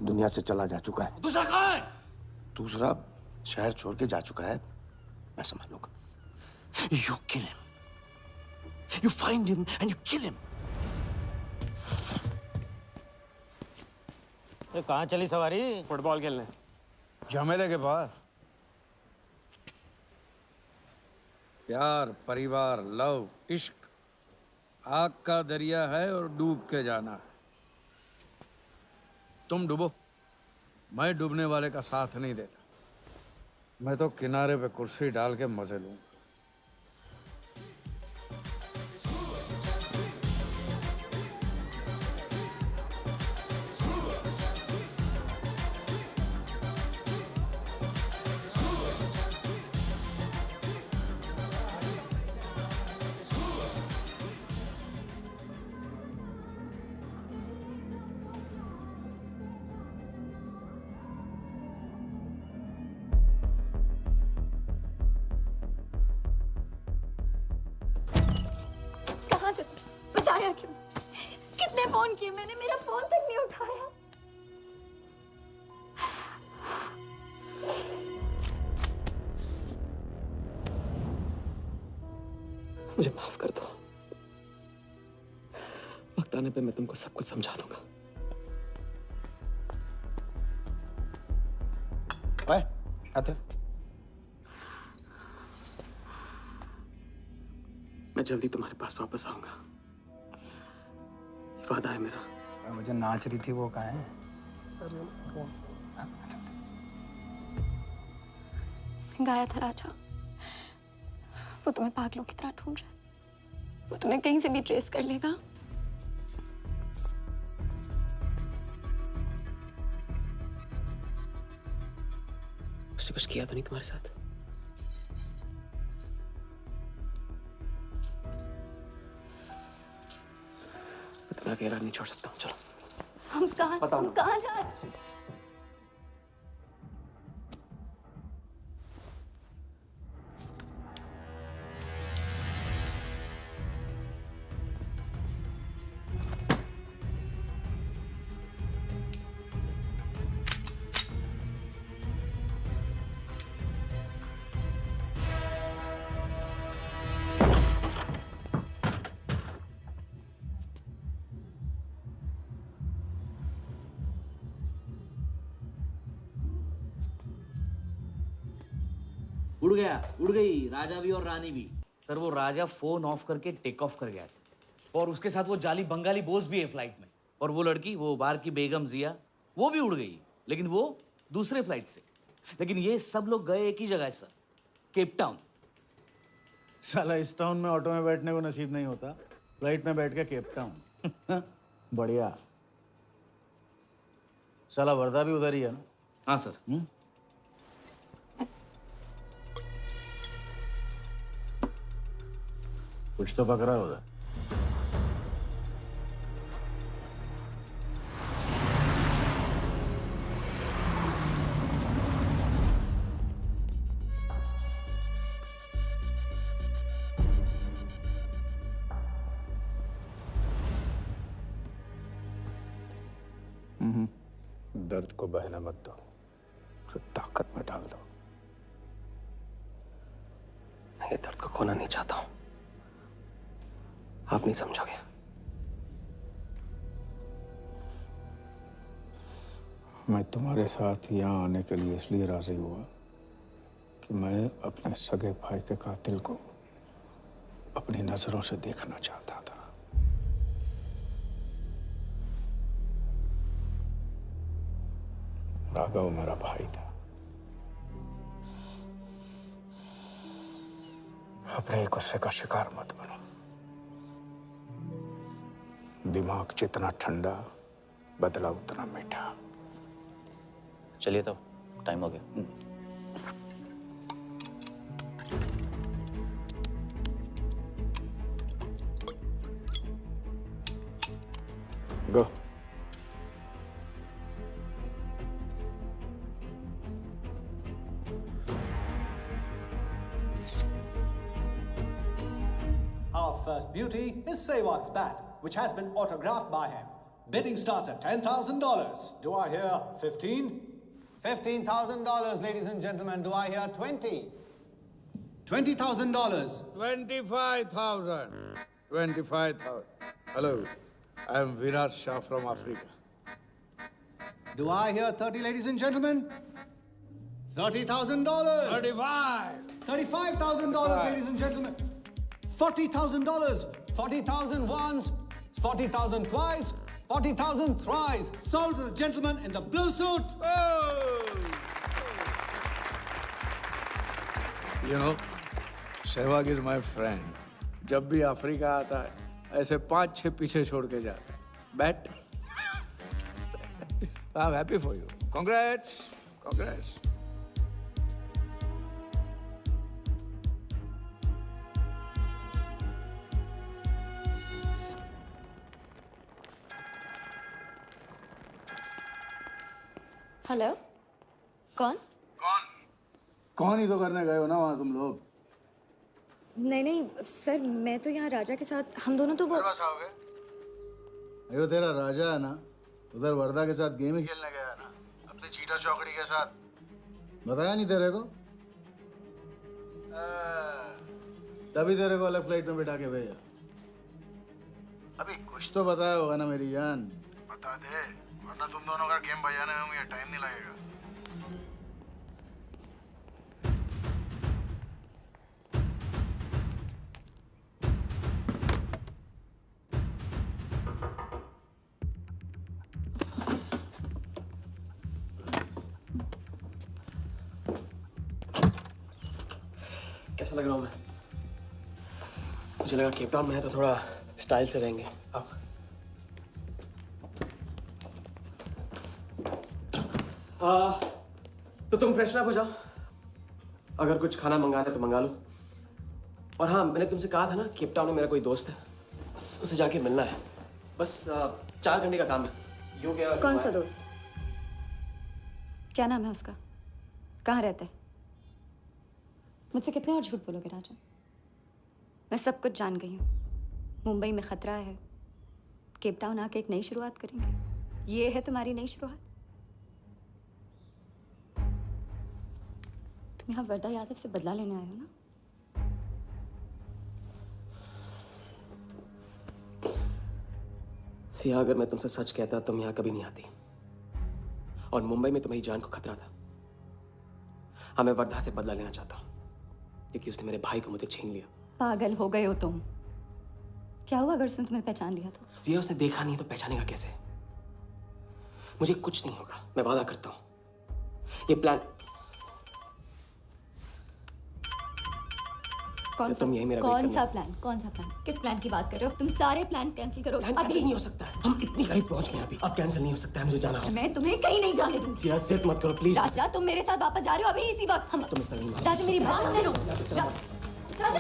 Speaker 3: दुनिया से चला जा चुका है,
Speaker 6: दूसरा कहाँ है?
Speaker 3: दूसरा शहर छोड़ के जा चुका है। मैं समझ लूंगा।
Speaker 6: You kill him. You find him and you kill him.
Speaker 13: ये कहाँ चली सवारी?
Speaker 1: फुटबॉल खेलने।
Speaker 10: झमेले के पास। प्यार, परिवार, लव, इश्क आग का दरिया है और डूब के जाना है। तुम डूबो, मैं डूबने वाले का साथ नहीं देता। मैं तो किनारे पे कुर्सी डाल के मजे लूंगा।
Speaker 2: बताया क्यों? कितने फोन किए मैंने, मेरा फोन तक नहीं उठाया।
Speaker 1: मुझे माफ कर दो। वक्त आने पे मैं तुमको सब कुछ समझा दूंगा।
Speaker 3: आते
Speaker 1: मैं जल्दी तुम्हारे पास वापस आऊंगा, वादा है मेरा।
Speaker 4: वो जो नाच रही थी वो कहाँ है?
Speaker 2: सिंह आया था राजा, वो तुम्हें पागलों की तरह ढूंढ रहा है। वो तुम्हें कहीं से भी ट्रेस कर लेगा।
Speaker 1: उसने कुछ किया तो नहीं तुम्हारे साथ? मैं तुम्हें अकेला नहीं छोड़ सकता हूँ। चलो।
Speaker 2: हम कहाँ जा रहे हैं?
Speaker 15: उड़ गया, उड़ गई राजा भी और रानी भी। सर वो राजा फोन ऑफ करके टेक ऑफ कर गया सर, और उसके साथ वो जाली बंगाली बोस भी है फ्लाइट में। और वो लड़की, वो बाहर की बेगम जिया, वो भी उड़ गई, लेकिन वो दूसरे फ्लाइट से। लेकिन ये सब लोग गए एक ही जगह है सर, केप टाउन।
Speaker 11: साला इस टाउन में ऑटो में बैठने को नसीब नहीं होता, फ्लाइट में बैठ के केप टाउन। बढ़िया। साला वर्दा भी उधर ही है ना?
Speaker 15: हाँ सर।
Speaker 11: कुछ तो पकड़ा उधर।
Speaker 10: दर्द को बहने मत दो, उसे ताकत में डाल दो।
Speaker 1: मैं ये दर्द को खोना नहीं चाहता हूं, आप नहीं समझोगे।
Speaker 10: मैं तुम्हारे साथ यहाँ आने के लिए इसलिए राजी हुआ कि मैं अपने सगे भाई के कातिल को अपनी नजरों से देखना चाहता था। राघव मेरा भाई था। अपने गुस्से का शिकार मत बनो। दिमाग जितना ठंडा, बदला उतना मीठा।
Speaker 6: चलिए तो टाइम हो गया।
Speaker 10: गो।
Speaker 16: Our first beauty is Sehwag's bat, which has been autographed by him. Bidding starts at $10,000. Do I hear 15? $15,000, ladies and gentlemen. Do I hear 20? $20,000.
Speaker 10: 25,000. 25,000. Hello, I am Virat Shah from Africa.
Speaker 16: Do I hear 30, ladies and gentlemen? $30,000.
Speaker 10: 35.
Speaker 16: $35,000, ladies and gentlemen. $40,000. 40,000 once, 40,000 twice, 40,000 thrice. Sold to the gentleman in the blue suit.
Speaker 10: You know, Sehwag is my friend. जब भी Africa आता है, ऐसे 5-6 पीछे छोड़ के जाता है. Bet? I'm happy for you. Congrats. Congrats.
Speaker 2: Hello, कौन?
Speaker 11: कौन ही तो करने गए हो ना वहाँ तुम लोग?
Speaker 5: नहीं नहीं सर, मैं तो यहाँ राजा के साथ, हम दोनों तो वो
Speaker 11: अयो तेरा राजा है ना, उधर वर्दा के साथ गेम ही खेलने गया है ना, अपने चीटा चौकड़ी के साथ। बताया नहीं तेरे को? तभी तेरे को अलग फ्लाइट में बिठा के भेजा। अभी कुछ तो बताया होगा ना मेरी जान। बता दे, वरना तुम दोनों का गेम बजाने में मुझे टाइम नहीं लगेगा।
Speaker 1: कैसा लग रहा हूँ मैं? मुझे लगा केप टाउन में है तो थोड़ा स्टाइल से रहेंगे। आओ। तो तुम फ्रेशन अप हो जाओ। अगर कुछ खाना मंगाना है तो मंगा लो। और हाँ, मैंने तुमसे कहा था ना, केप टाउन में मेरा कोई दोस्त है, बस उसे जाके मिलना है। बस 4 घंटे का काम है।
Speaker 2: कौन सा दोस्त? क्या नाम है उसका? कहाँ रहता है? मुझसे कितने और झूठ बोलोगे राजा? मैं सब कुछ जान गई हूँ। मुंबई में खतरा है, केप टाउन आके एक नई शुरुआत करेंगे। ये है तुम्हारी नई शुरुआत? तुम यहाँ वर्दा यादव से बदला लेने आए हो ना?
Speaker 1: सिया, अगर मैं तुमसे सच कहता तुम यहाँ कभी नहीं आती। और मुंबई में तुम्हारी जान को खतरा था। हाँ, मैं वर्धा से बदला लेना चाहता हूँ क्योंकि उसने मेरे भाई को मुझे छीन लिया।
Speaker 2: पागल हो गए हो तुम। क्या हुआ अगर उसने तुम्हें पहचान लिया तो?
Speaker 1: सिया, उसने देखा नहीं तो पहचानेगा कैसे? मुझे कुछ नहीं होगा, मैं वादा करता हूँ। ये प्लान
Speaker 2: कौन सा प्लान? कौन सा प्लान? किस प्लान की बात कर रहे हो? तुम सारे प्लान कैंसिल करो।
Speaker 1: प्लान कैंसिल नहीं हो सकता है। हम इतनी करीब पहुंच गए अभी। अब कैंसिल नहीं हो सकता है, मुझे जाना है।
Speaker 2: मैं तुम्हें कहीं नहीं जाने दूंगी।
Speaker 1: सिया, जिद मत करो प्लीज।
Speaker 2: राजा, तुम मेरे साथ वापस जा रहे हो अभी इसी वक्त। हम
Speaker 1: तुम इस तरह नहीं मान।
Speaker 2: राजा, मेरी बात सुनो। राजा, राजा।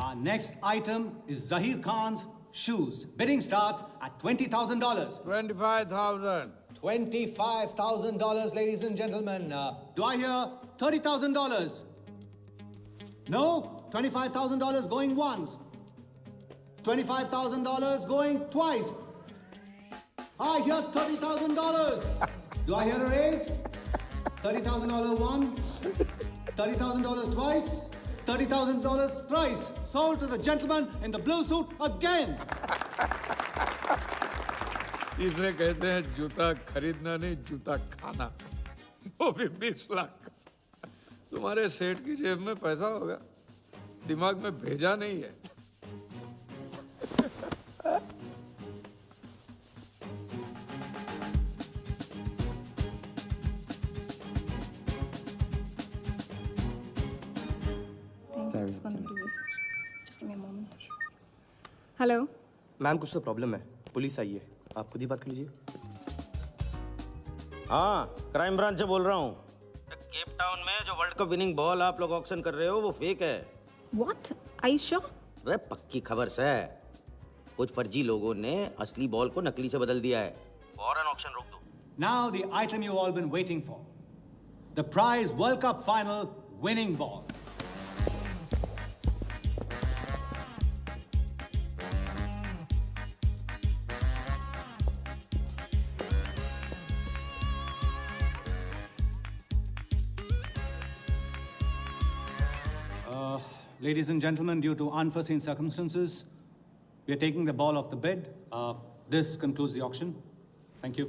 Speaker 16: Our next item is Zahir Khan's shoes. Bidding starts at $20,000.
Speaker 10: 25,000.
Speaker 16: $25,000, ladies and gentlemen. Do I hear $30,000? No? $25,000 going once, $25,000 going twice. I hear $30,000. Do I hear a raise? $30,000 one, $30,000 twice, $30,000 thrice. Sold to the gentleman in the blue suit again.
Speaker 10: इसे कहते हैं जूता खरीदना नहीं, जूता खाना, वो भी 20 लाख। तुम्हारे सेठ की जेब में पैसा होगा, दिमाग में भेजा नहीं है।
Speaker 17: हेलो
Speaker 18: मैम, कुछ तो प्रॉब्लम है, पुलिस आई है, आप खुद ही बात कर लीजिए।
Speaker 13: हाँ, क्राइम ब्रांच से बोल रहा हूँ। केप टाउन में जो वर्ल्ड कप विनिंग बॉल आप लोग ऑक्शन कर रहे हो वो फेक है।
Speaker 17: व्हाट? Are you sure?
Speaker 13: अरे पक्की खबर से। कुछ फर्जी लोगों ने असली बॉल को नकली से बदल दिया है। फौरन ऑक्शन रोक दो।
Speaker 16: Now the item you all been waiting for. The prize World Cup final winning ball. Ladies and gentlemen, due to unforeseen circumstances, we are taking the ball off the bid. This concludes the auction. Thank you.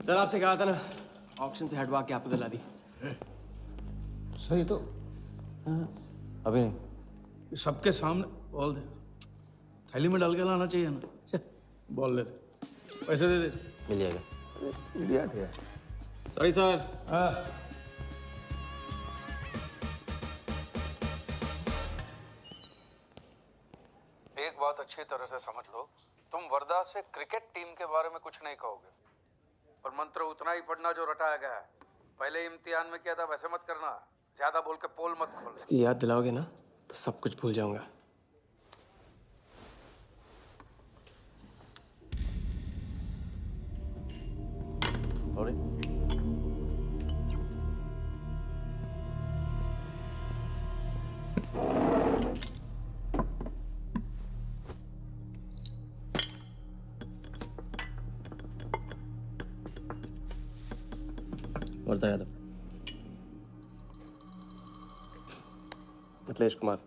Speaker 1: Sir आपसे कहा था ना, auction से हटवा के आपको दिला दी।
Speaker 10: Sir ये तो
Speaker 3: अभी नहीं।
Speaker 10: सबके सामने बॉल दे, थैली में डाल के लाना चाहिए ना। बॉल ले, पैसे दे दे।
Speaker 13: मिल जाएगा।
Speaker 10: इडियट है।
Speaker 1: Sorry sir.
Speaker 10: एक बात अच्छी तरह से समझ लो, तुम वर्धा से क्रिकेट टीम के बारे में कुछ नहीं कहोगे, और मंत्र उतना ही पढ़ना जो रटाया गया है। पहले इम्तिहान में किया था वैसे मत करना, ज्यादा बोल के पोल मत खोल।
Speaker 1: इसकी याद दिलाओगे ना तो सब कुछ भूल जाऊंगा।
Speaker 18: वर्धा यादव। मिथिलेश कुमार।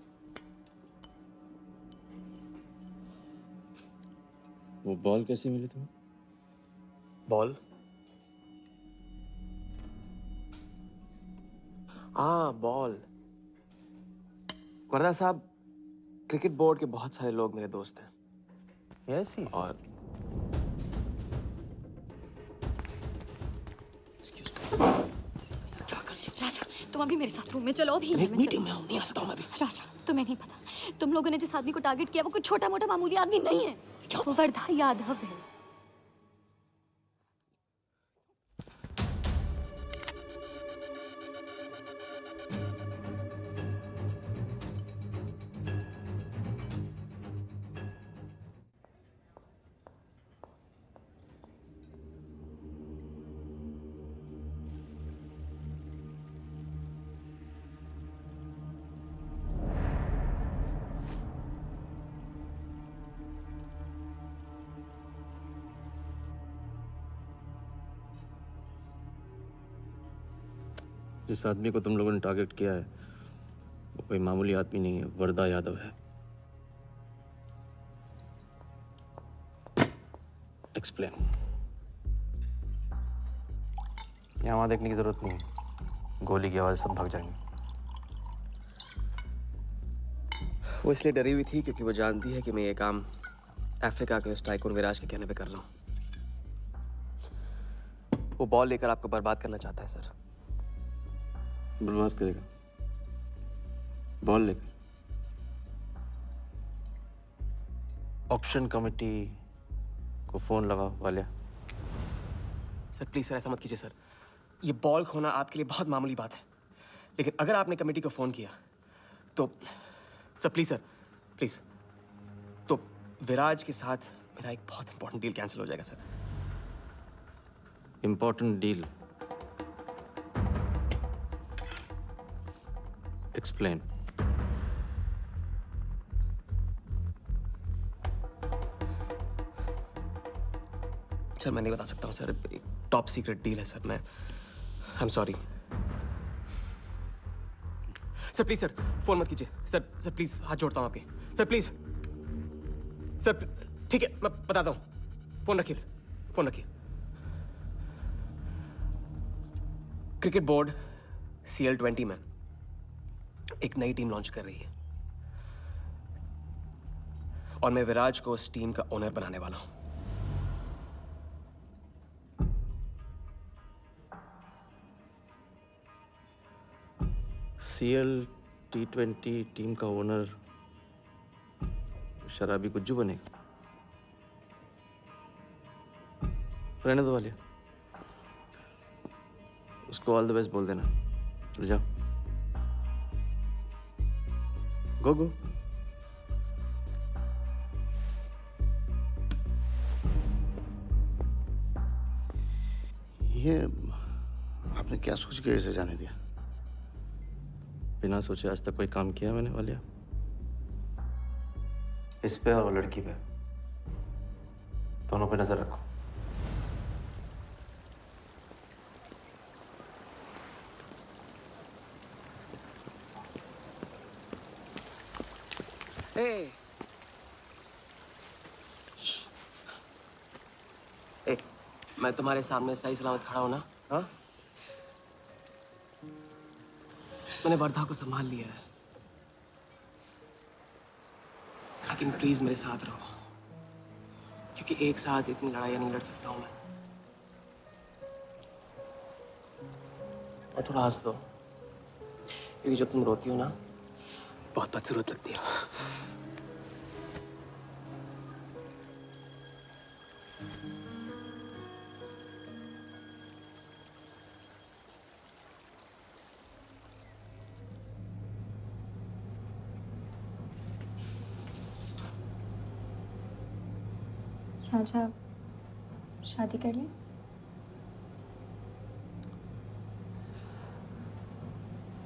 Speaker 13: वो बॉल कैसे मिली तुम्हें?
Speaker 18: बॉल?
Speaker 1: हाँ बॉल। वर्धा साहब, क्रिकेट बोर्ड के बहुत सारे लोग मेरे दोस्त हैं।
Speaker 3: Yes he.
Speaker 1: और
Speaker 2: राजा, तुम अभी मेरे साथ रूम में चलो। अभी
Speaker 1: एक मीटिंग में हूँ, नहीं आ सकता हूँ मैं अभी।
Speaker 2: राजा, तुम्हें नहीं पता, तुम लोगों ने जिस आदमी को टारगेट किया वो कोई छोटा मोटा मामूली आदमी नहीं है। वो वर्धा यादव है।
Speaker 13: जिस आदमी को तुम लोगों ने टारगेट किया है वो कोई मामूली आदमी नहीं है, वर्धा यादव है। एक्सप्लेन। यहाँ वहाँ देखने की जरूरत नहीं है, गोली की आवाज सब भाग जाएंगे।
Speaker 1: वो इसलिए डरी हुई थी क्योंकि वो जानती है कि मैं ये काम अफ्रीका के उस टाइकून विराज के कहने पे कर रहा हूँ। वो बॉल लेकर आपको बर्बाद करना चाहता है सर।
Speaker 13: बर्बाद करेगा? बॉल लेकर? ऑक्शन कमेटी को फोन लगाओ वालिया।
Speaker 1: सर प्लीज सर ऐसा मत कीजिए सर। ये बॉल खोना आपके लिए बहुत मामूली बात है, लेकिन अगर आपने कमेटी को फोन किया तो सर प्लीज तो विराज के साथ मेरा एक बहुत इंपॉर्टेंट डील कैंसिल हो जाएगा sir.
Speaker 6: Important deal? Explain.
Speaker 1: Sir मैं नहीं बता सकता हूँ सर, एक टॉप सीक्रेट डील है सर। मैं I am sorry sir. Please sir phone मत कीजिए सर। सर प्लीज हाथ जोड़ता हूँ आपके सर, प्लीज सर। ठीक है मैं बताता हूँ, फोन रखिए फोन रखिए। क्रिकेट बोर्ड CL20 में एक नई टीम लॉन्च कर रही है और मैं विराज को उस टीम का ओनर बनाने वाला हूं।
Speaker 6: CL T20 टीम का ओनर शराबी गुज्जू बनेगा? रहने दो वालिया, उसको ऑल द बेस्ट बोल देना। चल जाओ, गो गो। ये आपने क्या सोच के इसे जाने दिया? बिना सोचे आज तक कोई काम किया मैंने वालिया? इस पे और लड़की पे, दोनों पे नजर रखो।
Speaker 1: मैं तुम्हारे सामने सही सलामत खड़ा हूं ना? हाँ, मैंने वर्धा को संभाल लिया है, लेकिन प्लीज मेरे साथ रहो, क्योंकि एक साथ इतनी लड़ाइयां नहीं लड़ सकता हूं मैं। और थोड़ा हंस दो, क्योंकि जब तुम रोती हो ना बहुत बदसूरत लगती हो।
Speaker 2: राजा शादी कर ले।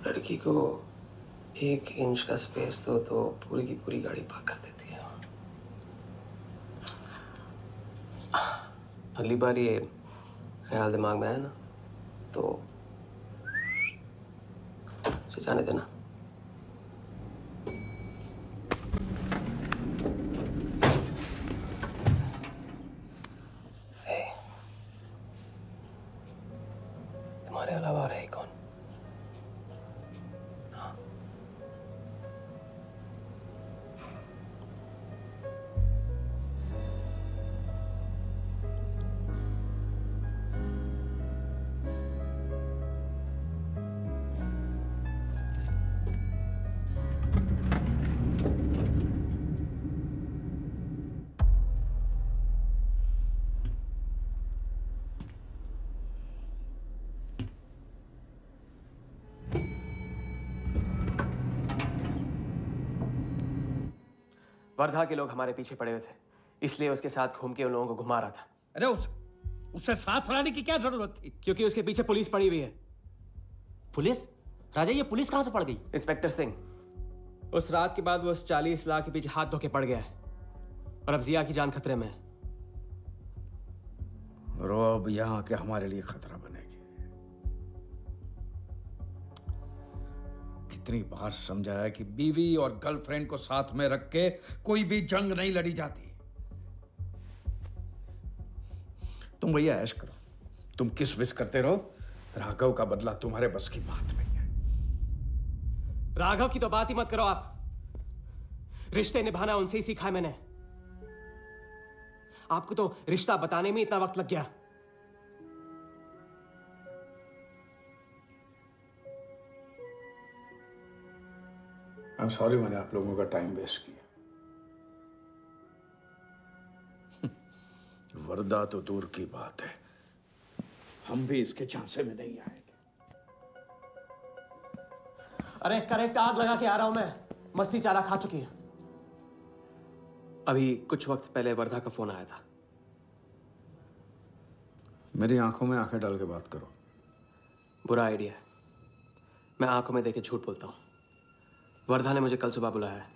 Speaker 1: लड़की को 1 इंच का स्पेस दो तो पूरी की पूरी गाड़ी पार्क कर देती है। अगली बार ये ख्याल दिमाग में आया ना तो उसे जाने देना। तुम्हारे अलावा और है कौन? वर्धा के लोग हमारे पीछे पड़े हुए थे, इसलिए उसके साथ घूम के उन लोगों को घुमा रहा था।
Speaker 10: अरे उससे साथ लाने की क्या जरूरत थी?
Speaker 1: क्योंकि उसके पीछे पुलिस पड़ी हुई है।
Speaker 13: पुलिस? राजा ये पुलिस कहां से पड़ गई?
Speaker 1: इंस्पेक्टर सिंह, उस रात के बाद वो उस 40 लाख के पीछे हाथ धो के पड़ गया है और अब जिया की जान खतरे में है।
Speaker 11: और वो अब यहाँ के हमारे लिए खतरा बनेगी। कितनी बार समझाया कि बीवी और गर्लफ्रेंड को साथ में रख के कोई भी जंग नहीं लड़ी जाती। तुम भैया ऐश करो, तुम किस विस करते रहो। राघव का बदला तुम्हारे बस की बात नहीं है।
Speaker 1: राघव की तो बात ही मत करो आप। रिश्ते निभाना उनसे ही सीखा है मैंने। आपको तो रिश्ता बताने में इतना वक्त लग गया।
Speaker 11: I'm sorry मैंने आप लोगों का टाइम वेस्ट किया। वर्दा तो दूर की बात है,
Speaker 10: हम भी इसके झांसे में नहीं आएंगे।
Speaker 1: अरे करेक्ट आग लगा के आ रहा हूं मैं। मस्ती चारा खा चुकी है। अभी कुछ वक्त पहले वर्धा का फोन आया था।
Speaker 11: मेरी आंखों में आंखें डाल के बात करो।
Speaker 1: बुरा आइडिया है। मैं आंखों में देखे झूठ बोलता हूँ। वर्धा ने मुझे कल सुबह बुलाया है।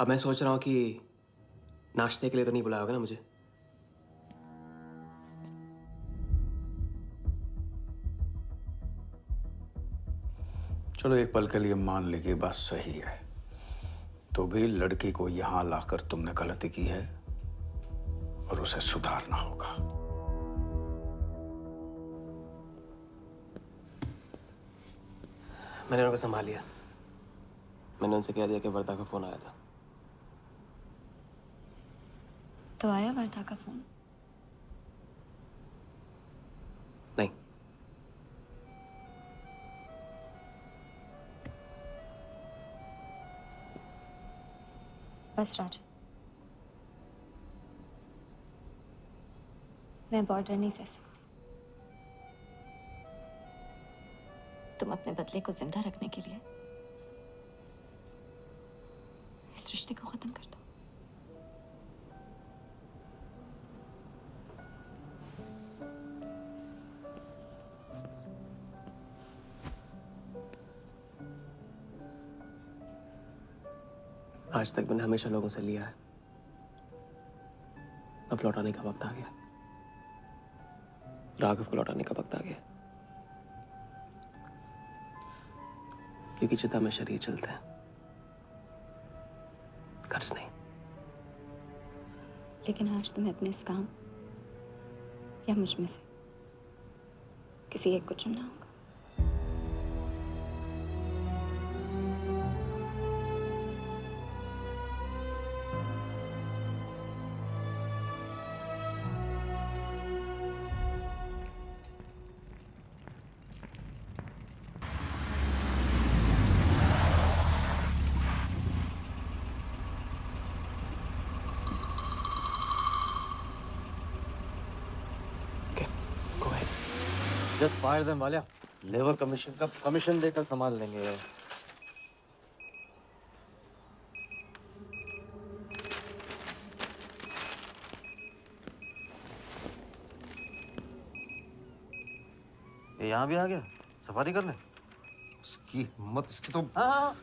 Speaker 1: अब मैं सोच रहा हूँ कि नाश्ते के लिए तो नहीं बुलाया होगा ना मुझे।
Speaker 11: चलो एक पल के लिए मान ली कि बात सही है, तो भी लड़की को यहां लाकर तुमने गलती की है और उसे सुधारना होगा।
Speaker 1: मैंने उनको संभाल लिया। मैंने उनसे कह दिया कि वर्धा का फोन आया था।
Speaker 2: तो आया वर्धा का फोन?
Speaker 1: नहीं।
Speaker 2: बस राजा, मैं बॉर्डर नहीं सह सकती। तुम अपने बदले को जिंदा रखने के लिए इस रिश्ते को खत्म कर दो।
Speaker 1: आज तक मैंने हमेशा लोगों से लिया है। अब लौटाने का वक्त आ गया। राघव को लौटाने का वक्त आ गया। क्योंकि चिता में शरीर चलते हैं, कर्ज नहीं।
Speaker 2: लेकिन आज तुम्हें अपने इस काम या मुझ में से किसी एक को चुनना होगा।
Speaker 8: Just fire them Walia. Labour commission का कमीशन देकर संभाल लेंगे। ये यहाँ भी आ गया सफारी करने।
Speaker 19: उसकी हिम्मत, इसकी तो।
Speaker 8: हाँ।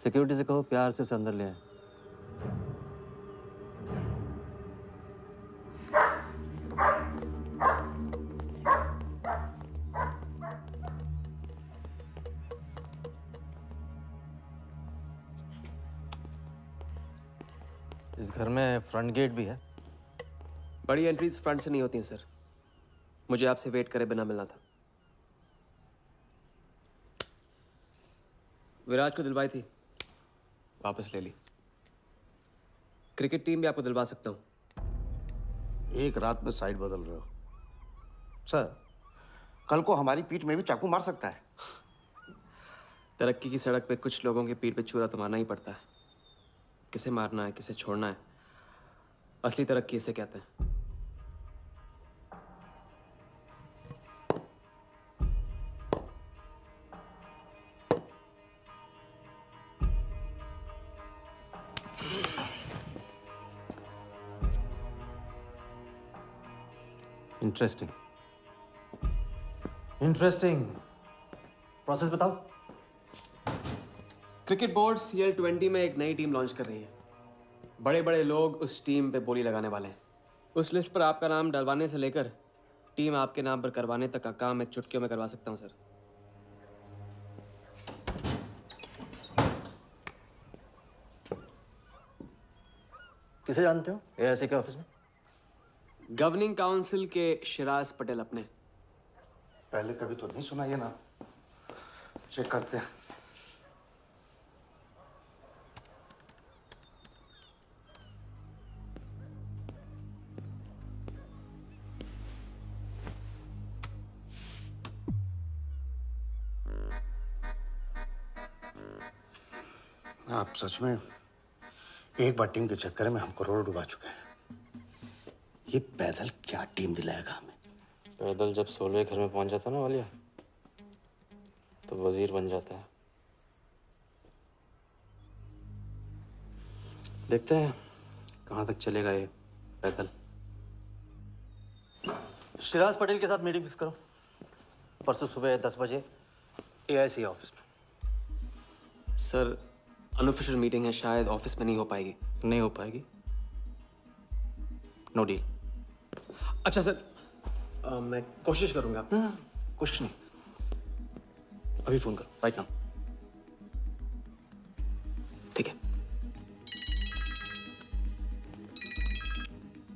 Speaker 8: सिक्योरिटी से कहो प्यार से उसे अंदर ले आए। इस घर में फ्रंट गेट भी है।
Speaker 1: बड़ी एंट्रीज फ्रंट से नहीं होती हैं सर। मुझे आपसे वेट करे बिना मिलना था। विराज को दिलवाई थी, वापस ले ली। क्रिकेट टीम भी आपको दिलवा सकता हूं।
Speaker 19: एक रात में साइड बदल रहे हो सर। कल को हमारी पीठ में भी चाकू मार सकता है।
Speaker 1: तरक्की की सड़क पे कुछ लोगों के पीठ पे छुरा तो मारना ही पड़ता है। किसे मारना है, किसे छोड़ना है, असली तरक्की इसे कहते हैं।
Speaker 8: Interesting interesting. प्रोसेस बताओ।
Speaker 1: क्रिकेट बोर्ड CL20 में एक नई टीम लॉन्च कर रही है। बड़े बड़े लोग उस टीम पे बोली लगाने वाले हैं। उस लिस्ट पर आपका नाम डलवाने से लेकर टीम आपके नाम पर करवाने तक का काम मैं चुटकियों में करवा सकता हूं सर।
Speaker 8: किसे जानते हो AIC के ऑफिस में?
Speaker 1: गवर्निंग काउंसिल के शिराज पटेल अपने।
Speaker 19: पहले कभी तो नहीं सुना ये ना। चेक करते हैं। आप सच में एक बार टीम के चक्कर में हम करोड़ डुबा चुके हैं। ये पैदल क्या टीम दिलाएगा हमें?
Speaker 20: पैदल जब 16वें घर में पहुंच जाता ना वालिया, तो वजीर बन जाता है। देखते हैं कहाँ तक चलेगा ये पैदल।
Speaker 6: शिराज पटेल के साथ मीटिंग फिक्स करो, परसों सुबह 10 बजे AIC ऑफिस में।
Speaker 1: सर अनऑफिशियल मीटिंग है, शायद ऑफिस में नहीं हो पाएगी।
Speaker 6: नहीं हो पाएगी, नो डील।
Speaker 1: अच्छा सर, मैं कोशिश करूंगा।
Speaker 6: कुछ नहीं, अभी फोन करो राइट नाउ।
Speaker 1: ठीक है।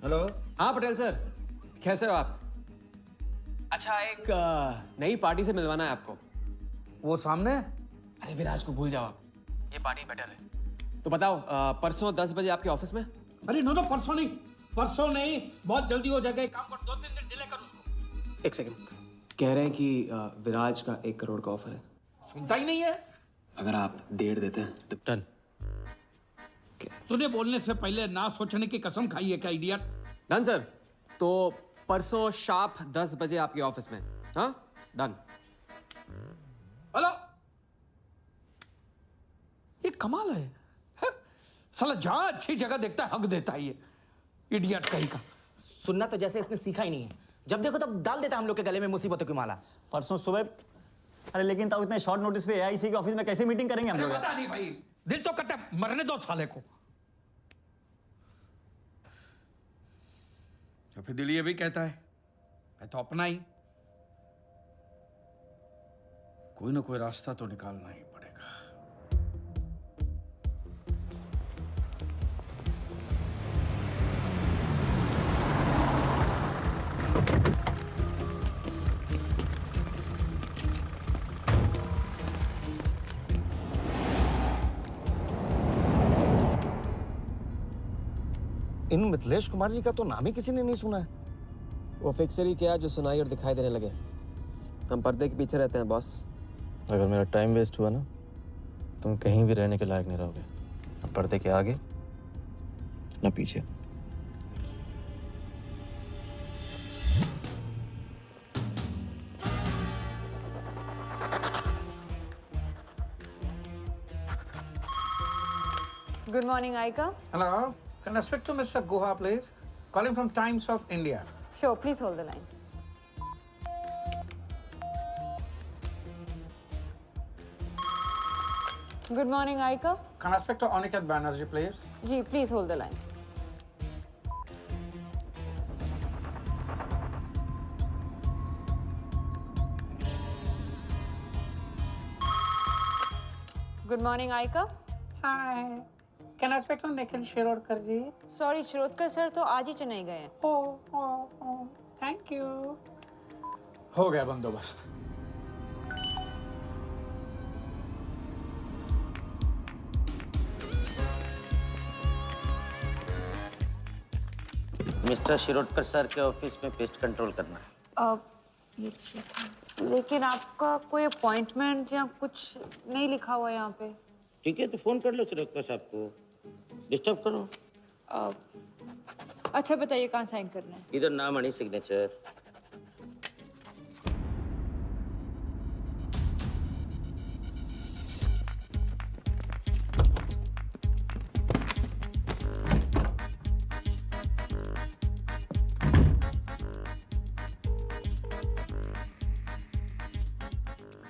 Speaker 8: हेलो।
Speaker 1: हाँ पटेल सर, कैसे हो आप? अच्छा, एक नई पार्टी से मिलवाना है आपको।
Speaker 10: वो सामने?
Speaker 1: अरे विराज को भूल जाओ आप, ये पार्टी बेटर है। तो बताओ, परसों 10 बजे आपके ऑफिस में?
Speaker 10: अरे नो परसों नहीं, परसों नहीं, बहुत जल्दी हो जाएगा। एक काम कर, 2-3 दिन डिले कर उसको।
Speaker 1: एक सेकंड, कह रहे हैं कि विराज का 1 करोड़ का ऑफर है।
Speaker 10: सुनता ही नहीं है।
Speaker 1: अगर आप 1.5 देते हैं तो डन।
Speaker 10: तूने बोलने से पहले ना सोचने की कसम खाई है क्या इडियट?
Speaker 1: डन सर, तो परसों शार्प 10 बजे आपके ऑफिस में। हाँ डन।
Speaker 10: हेलो, ये कमाल है, साला जहां अच्छी जगह देखता है हक देता है ये इडियट कहीं का।
Speaker 15: सुनना तो जैसे इसने सीखा ही नहीं है, जब देखो तब डाल देता है हम लोग के गले में मुसीबतों की माला। परसों सुबह, अरे लेकिन तब इतने शॉर्ट नोटिस पे AIC के ऑफिस में कैसे मीटिंग करेंगे हम लोग?
Speaker 10: पता नहीं भाई, दिल तो करता है मरने दो साले को। या फिर दिल ये भी कहता है मैं तो अपना ही, कोई ना कोई रास्ता तो निकालना ही पड़ेगा।
Speaker 19: इन मिथिलेश कुमार जी का तो नाम ही किसी ने नहीं सुना है।
Speaker 1: वो फिक्सर ही क्या जो सुनाई और दिखाई देने लगे। हम पर्दे के पीछे रहते हैं बॉस।
Speaker 20: अगर मेरा टाइम वेस्ट हुआ ना, तुम कहीं भी रहने के लायक नहीं रहोगे, ना पर्दे के आगे ना पीछे।
Speaker 21: Good morning, Aika.
Speaker 10: Hello, can I speak to Mr. Guha, please? Calling from Times of India.
Speaker 21: Sure, please hold the line. Good morning, Aika.
Speaker 10: Can I speak to Aniket Banerjee, please?
Speaker 21: Ji, please hold the line. Good morning, Aika.
Speaker 10: Hi. Can I speak to Nikhil Shirodkar ji?
Speaker 21: Sorry, Shirodkar sir तो आज ही चेन्नई गए हैं।
Speaker 10: Oh, thank you. हो गया बंदोबस्त।
Speaker 13: Mister Shirodkar sir के office में pest control करना है।
Speaker 21: लेकिन आपका कोई अपॉइंटमेंट या कुछ नहीं लिखा हुआ यहाँ पे।
Speaker 13: ठीक है, तो फोन कर लो शिरोडकर साहब को, डिस्टर्ब करो।
Speaker 21: अच्छा बताइए कहाँ साइन करना है?
Speaker 13: इधर नाम अनी सिग्नेचर।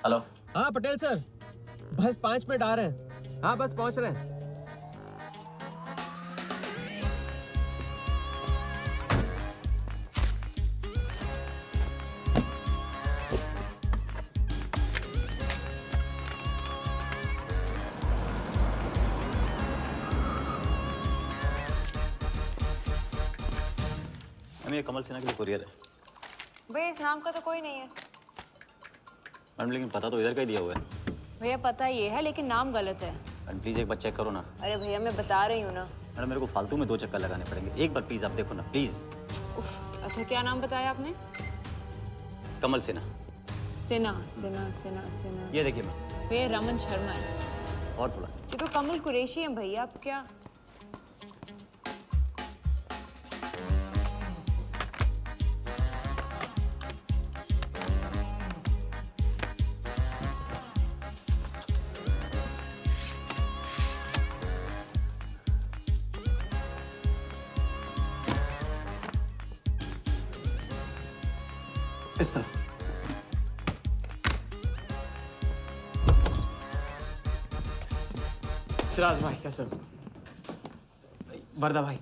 Speaker 6: हेलो।
Speaker 1: हाँ पटेल सर, बस 5 मिनट आ रहे हैं। हाँ बस पहुंच रहे हैं।
Speaker 6: ये कमल सिन्हा के लिए कुरियर है।
Speaker 21: भैया इस नाम का तो कोई नहीं है।
Speaker 6: मैडम लेकिन पता तो इधर का ही दिया हुआ है।
Speaker 21: भैया पता ये है लेकिन नाम गलत है।
Speaker 6: मैडम प्लीज एक बार चेक करो ना।
Speaker 21: अरे भैया मैं बता रही हूँ ना।
Speaker 6: मैडम मेरे को फालतू में 2 चक्कर लगाने पड़ेंगे, एक बार प्लीज आप देखो ना प्लीज।
Speaker 21: अच्छा क्या नाम बताया आपने?
Speaker 6: कमल सिन्हा।
Speaker 21: सिन्हा सिन्हा सिन्हा सिन्हा।
Speaker 6: ये देखिए मैम।
Speaker 21: भैया रमन शर्मा है।
Speaker 6: और थोड़ा।
Speaker 21: ये तो कमल कुरैशी है भैया, आप क्या?
Speaker 1: इस तरफ। शिराज भाई कैसे हो? वर्दा भाई।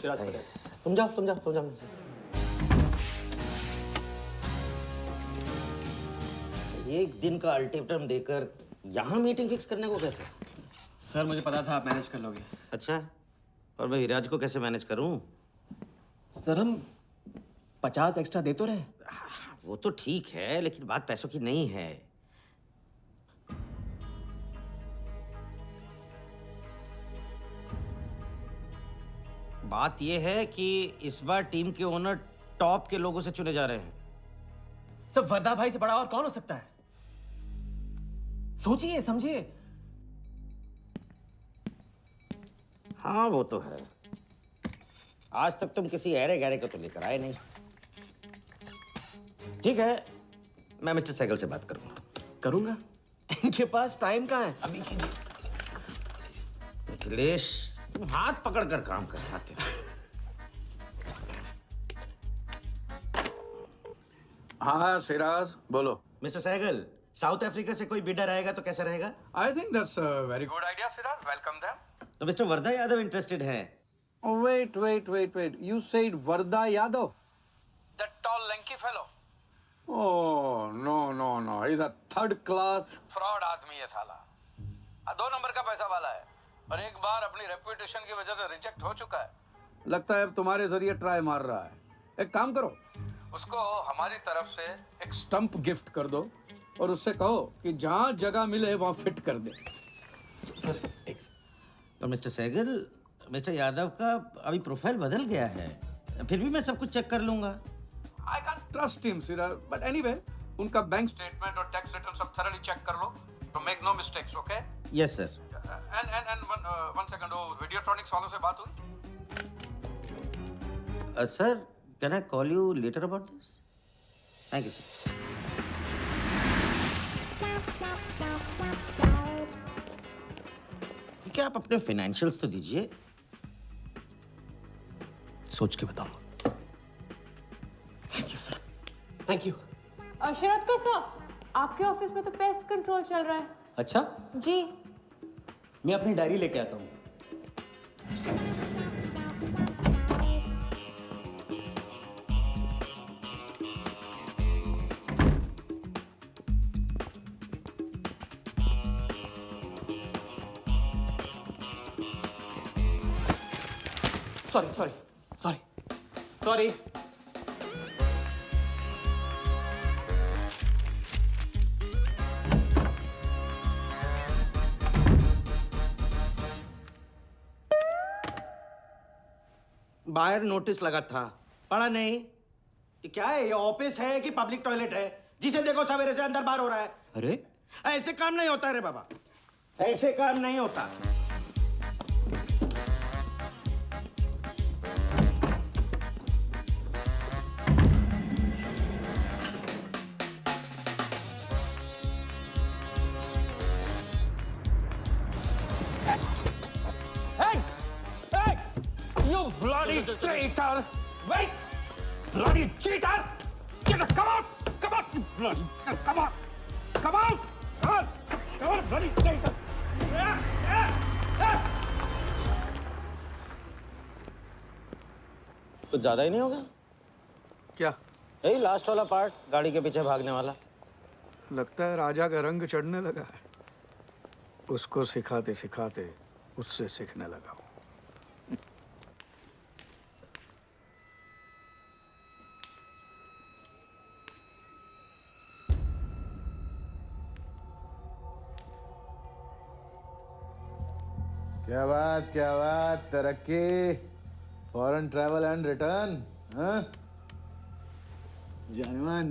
Speaker 13: शिराज भाई तुम जाओ। एक दिन का अल्टीमेटम देकर यहाँ मीटिंग फिक्स करने को कहते हैं?
Speaker 1: सर मुझे पता था आप मैनेज कर लोगे।
Speaker 13: अच्छा, और मैं विराज को कैसे मैनेज करूं?
Speaker 1: सर हम 50 एक्स्ट्रा दे तो रहे।
Speaker 13: वो तो ठीक है, लेकिन बात पैसों की नहीं है। बात यह है कि इस बार टीम के ओनर टॉप के लोगों से चुने जा रहे हैं।
Speaker 1: सब वर्दा भाई से बड़ा और कौन हो सकता है? सोचिए समझिए।
Speaker 13: हाँ वो तो है। आज तक तुम किसी ऐरे गैरे को तो लेकर आए नहीं। ठीक है, मैं मिस्टर सहगल से बात
Speaker 1: करूंगा। इनके पास टाइम कहाँ है? अभी कीजिए।
Speaker 13: अखिलेश, तुम हाथ पकड़कर काम कर पाते हो।
Speaker 10: हाँ सिराज बोलो।
Speaker 13: मिस्टर सहगल, साउथ अफ्रीका से कोई बिडर आएगा तो कैसा रहेगा?
Speaker 10: I think that's a very good idea Siraj, welcome them.
Speaker 13: तो मिस्टर वर्दा यादव इंटरेस्टेड हैं?
Speaker 10: Wait. You said Varda Yadav? That tall, lanky fellow? Oh, no. He's a third class fraud आदमी है साला। 2 नंबर का पैसा वाला है और एक बार अपनी रेपुटेशन की वजह से रिजेक्ट हो चुका है। लगता है अब तुम्हारे जरिए ट्राई मार रहा है। एक काम करो, उसको हमारी तरफ से एक स्टंप गिफ्ट कर दो और उससे कहो कि जहाँ जगह मिले वहाँ फिट कर दे।
Speaker 1: सर एक
Speaker 13: तो मिस्टर सहगल, मिस्टर यादव का अभी प्रोफाइल बदल गया है, फिर भी मैं सब कुछ चेक कर लूंगा।
Speaker 10: I can't trust him, Siraj. But anyway, उनका बैंक स्टेटमेंट और टैक्स रिटर्न सब thoroughly चेक कर लो, तो make no mistakes, okay?
Speaker 13: Yes, sir.
Speaker 10: And one second, वो Videotronics वालों से बात हुई?
Speaker 13: Sir, can I call you later about this? Thank you, sir. क्या आप अपने फाइनेंशियल्स तो दीजिए।
Speaker 1: सोच के बताओ। Thank you sir, thank you.
Speaker 21: Sharad sir, आपके ऑफिस में तो पेस्ट कंट्रोल चल रहा है।
Speaker 6: अच्छा,
Speaker 21: जी।
Speaker 6: मैं अपनी डायरी लेके आता हूँ।
Speaker 1: सॉरी।
Speaker 13: बाहर नोटिस लगा था, पढ़ा नहीं? ये क्या है? ये ऑफिस है कि पब्लिक टॉयलेट है? जिसे देखो सवेरे से अंदर बाहर हो रहा है।
Speaker 6: अरे
Speaker 13: ऐसे काम नहीं होता रे बाबा, ऐसे काम नहीं होता।
Speaker 10: You bloody traitor! Wait! Bloody cheater! Get up! Come out! Come out! You bloody! Come out! Come out! Come on, bloody traitor!
Speaker 13: कुछ ज्यादा ही नहीं होगा
Speaker 10: क्या?
Speaker 13: यही लास्ट वाला पार्ट, गाड़ी के पीछे भागने वाला।
Speaker 10: लगता है राजा का रंग चढ़ने लगा है। उसको सिखाते सिखाते उससे सीखने लगा हूं।
Speaker 9: क्या बात, तरक्की, फॉरेन ट्रैवल एंड रिटर्न। हाँ जानवन,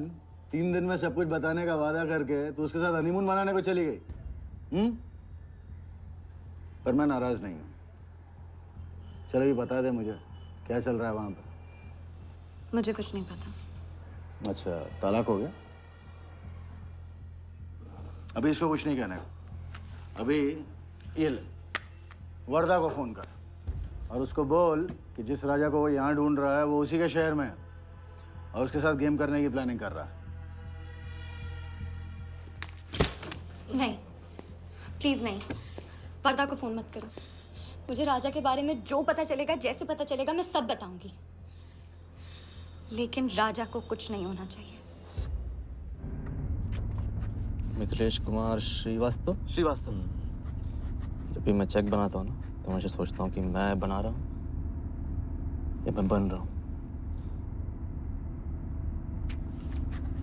Speaker 9: 3 दिन में सब कुछ बताने का वादा करके तो उसके साथ हनीमून मनाने को चली गई। पर मैं नाराज नहीं हूँ। चलो ये बता दे मुझे, क्या चल रहा है वहां पर?
Speaker 2: मुझे कुछ नहीं पता।
Speaker 9: अच्छा, तलाक हो गया? अभी इसको कुछ नहीं कहना है। अभी ये ले, वर्दा को फोन कर और उसको बोल कि जिस राजा को वो यहाँ ढूंढ रहा है वो उसी के शहर में है और उसके साथ गेम करने की प्लानिंग कर रहा है।
Speaker 2: नहीं, प्लीज नहीं। वर्दा को फोन मत करो। मुझे राजा के बारे में जो पता चलेगा, जैसे पता चलेगा, मैं सब बताऊंगी। लेकिन राजा को कुछ नहीं होना चाहिए।
Speaker 20: मिथिलेश कुमार श्रीवास्तव। जब भी मैं चेक बनाता हूँ ना, तो मुझे सोचता हूँ कि मैं बना रहा हूँ या मैं बन रहा हूँ।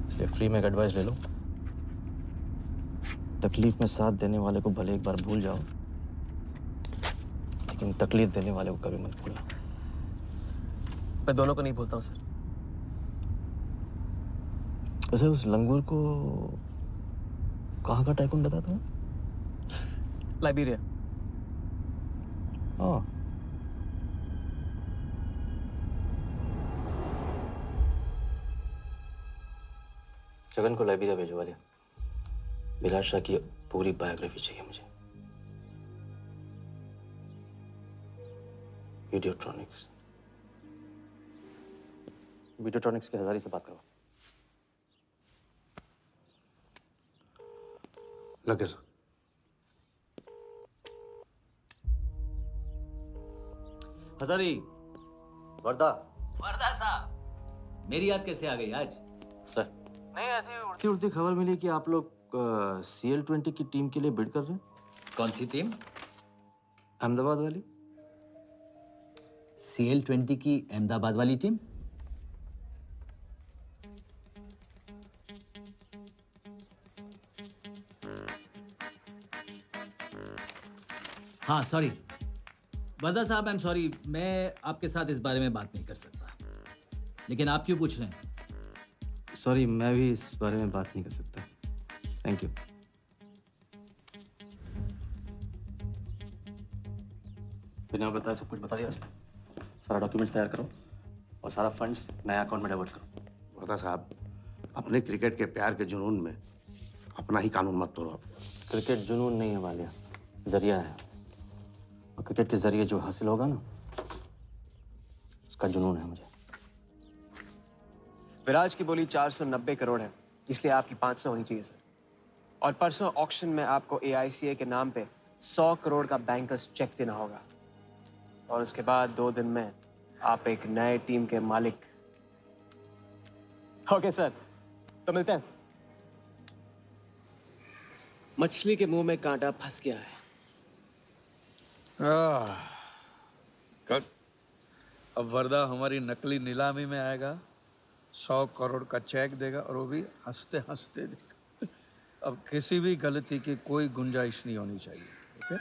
Speaker 20: इसलिए फ्री में एक एडवाइस ले लो। तकलीफ में साथ देने वाले को भले एक बार भूल जाओ, लेकिन तकलीफ देने वाले को कभी मत भूलना।
Speaker 1: मैं दोनों को नहीं भूलता हूँ सर।
Speaker 20: वैसे उस लंगूर को कहाँ का टाइकून बताया तुम्हें?
Speaker 1: लाइबेरिया।
Speaker 20: हाँ। जगन को लाइबेरिया भेजो वाले। विराट शाह की पूरी बायोग्राफी चाहिए मुझे। वीडियोट्रॉनिक्स के हजारी से बात करो।
Speaker 11: लगे सर।
Speaker 6: हजारी। वर्दा।
Speaker 15: वर्दा साहब, मेरी याद कैसे आ गई आज?
Speaker 20: सर, नहीं ऐसी उड़ती उड़ती खबर मिली कि आप लोग CL20 की टीम के लिए बिड कर रहे हैं।
Speaker 15: कौन सी टीम?
Speaker 20: अहमदाबाद वाली।
Speaker 15: CL20 की अहमदाबाद वाली टीम? हाँ सॉरी वर्दा साहब, आई एम सॉरी, मैं आपके साथ इस बारे में बात नहीं कर सकता। लेकिन आप क्यों पूछ रहे हैं?
Speaker 20: सॉरी, मैं भी इस बारे में बात नहीं कर सकता। Thank you. बिना बताए सब कुछ बता दिया सर। सारा डॉक्यूमेंट्स तैयार करो और सारा फंड्स नया अकाउंट में डाइवर्ट करो।
Speaker 11: वर्दा साहब, अपने क्रिकेट के प्यार के जुनून में अपना ही कानून मत तोड़ो।
Speaker 20: क्रिकेट जुनून नहीं है वालिया, जरिया है। और क्रिकेट के जरिए जो हासिल होगा ना, उसका जुनून है मुझे।
Speaker 1: विराज की बोली 490 करोड़ है, इसलिए आपकी 500 होनी चाहिए सर। और परसों ऑक्शन में आपको AICA के नाम पे 100 करोड़ का बैंकर्स चेक देना होगा। और उसके बाद 2 दिन में आप एक नए टीम के मालिक। ओके सर, तो मिलते हैं। मछली के मुंह में कांटा फंस गया है।
Speaker 10: कट। अब वर्दा हमारी नकली नीलामी में आएगा, 100 करोड़ का चेक देगा और वो भी हंसते हंसते देगा। अब किसी भी गलती की कोई गुंजाइश नहीं होनी चाहिए। ओके?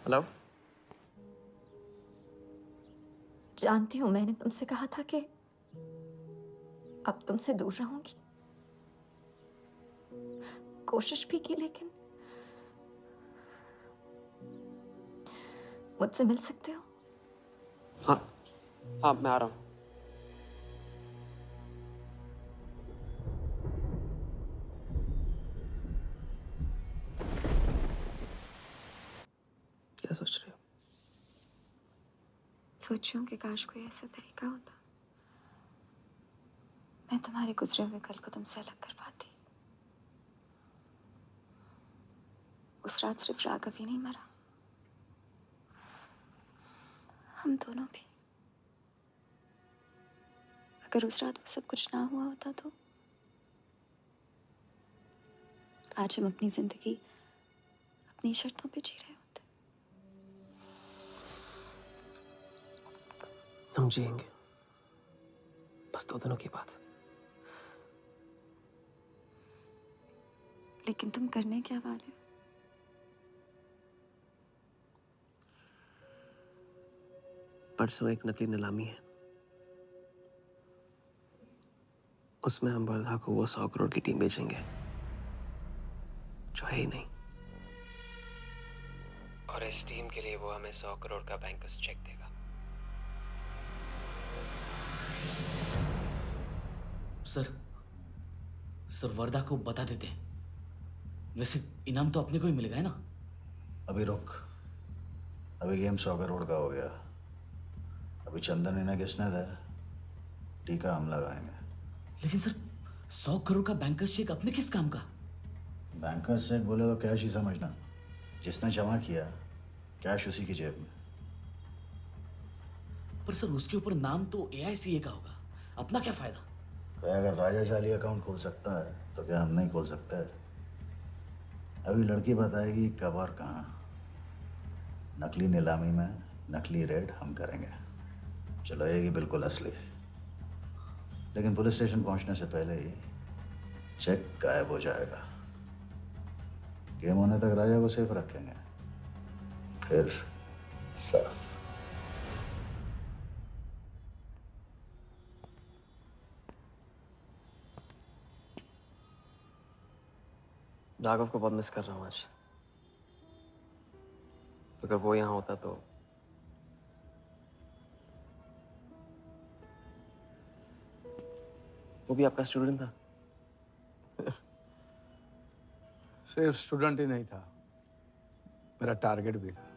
Speaker 1: हेलो।
Speaker 2: जानती हूँ, मैंने तुमसे कहा था कि अब तुमसे दूर रहूंगी। कोशिश भी की, लेकिन मुझसे मिल सकते हो?
Speaker 1: हाँ, मैं आ रहा हूँ। क्या सोच रहे हो?
Speaker 2: सोच रही हूँ कि काश कोई ऐसा तरीका होता, मैं तुम्हारे गुजरे हुए कल को तुमसे अलग कर पाती। उस रात सिर्फ राघव ही नहीं मरा, हम दोनों भी। अगर उस रात वो सब कुछ ना हुआ होता तो आज हम अपनी जिंदगी अपनी शर्तों पे जी रहे होते।
Speaker 1: हम जिएंगे, बस 2 दिनों की बात।
Speaker 2: लेकिन तुम करने क्या वाले हो?
Speaker 1: परसों एक नकली नीलामी है, उसमें हम वर्धा को वो 100 करोड़ की टीम बेचेंगे जो है ही नहीं। और इस टीम के लिए वो हमें 100 करोड़ का बैंकर्स चेक देगा।
Speaker 15: सर वर्धा को बता देते हैं। वैसे इनाम तो अपने को ही मिलेगा है ना?
Speaker 3: अभी रुक,
Speaker 9: अभी गेम 100 करोड़ का हो गया। अभी चंदन इन्हें किसने था? टीका हम लगाएंगे।
Speaker 15: लेकिन सर 100 करोड़ का बैंकर्स चेक अपने किस काम का?
Speaker 9: बैंकर्स चेक बोले तो कैश ही समझना। जिसने जमा किया कैश उसी की जेब में।
Speaker 15: पर सर उसके ऊपर नाम तो AICA का होगा, अपना क्या फायदा?
Speaker 9: अगर राजा जाली अकाउंट खोल सकता है तो क्या हम नहीं खोल सकते? अभी लड़की बताएगी कब और कहाँ। नकली नीलामी में नकली रेड हम करेंगे, चलाएगी बिल्कुल असली। लेकिन पुलिस स्टेशन पहुंचने से पहले ही चेक गायब हो जाएगा। गेम होने तक राजा को सेफ रखेंगे, फिर साफ।
Speaker 20: राघव को बहुत मिस कर रहा हूँ आज। अगर वो यहाँ होता तो वो भी आपका स्टूडेंट था?
Speaker 10: सिर्फ स्टूडेंट ही नहीं था, मेरा टारगेट भी था।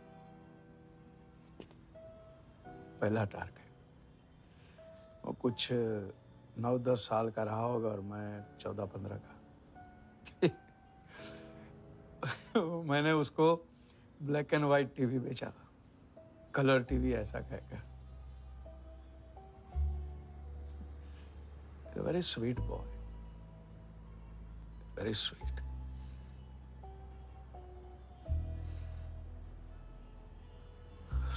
Speaker 10: पहला टारगेट। वो कुछ 9-10 साल का रहा होगा और मैं 14-15 का। मैंने उसको ब्लैक एंड व्हाइट टीवी बेचा था, कलर टीवी ऐसा कहकर। Very sweet boy, very sweet.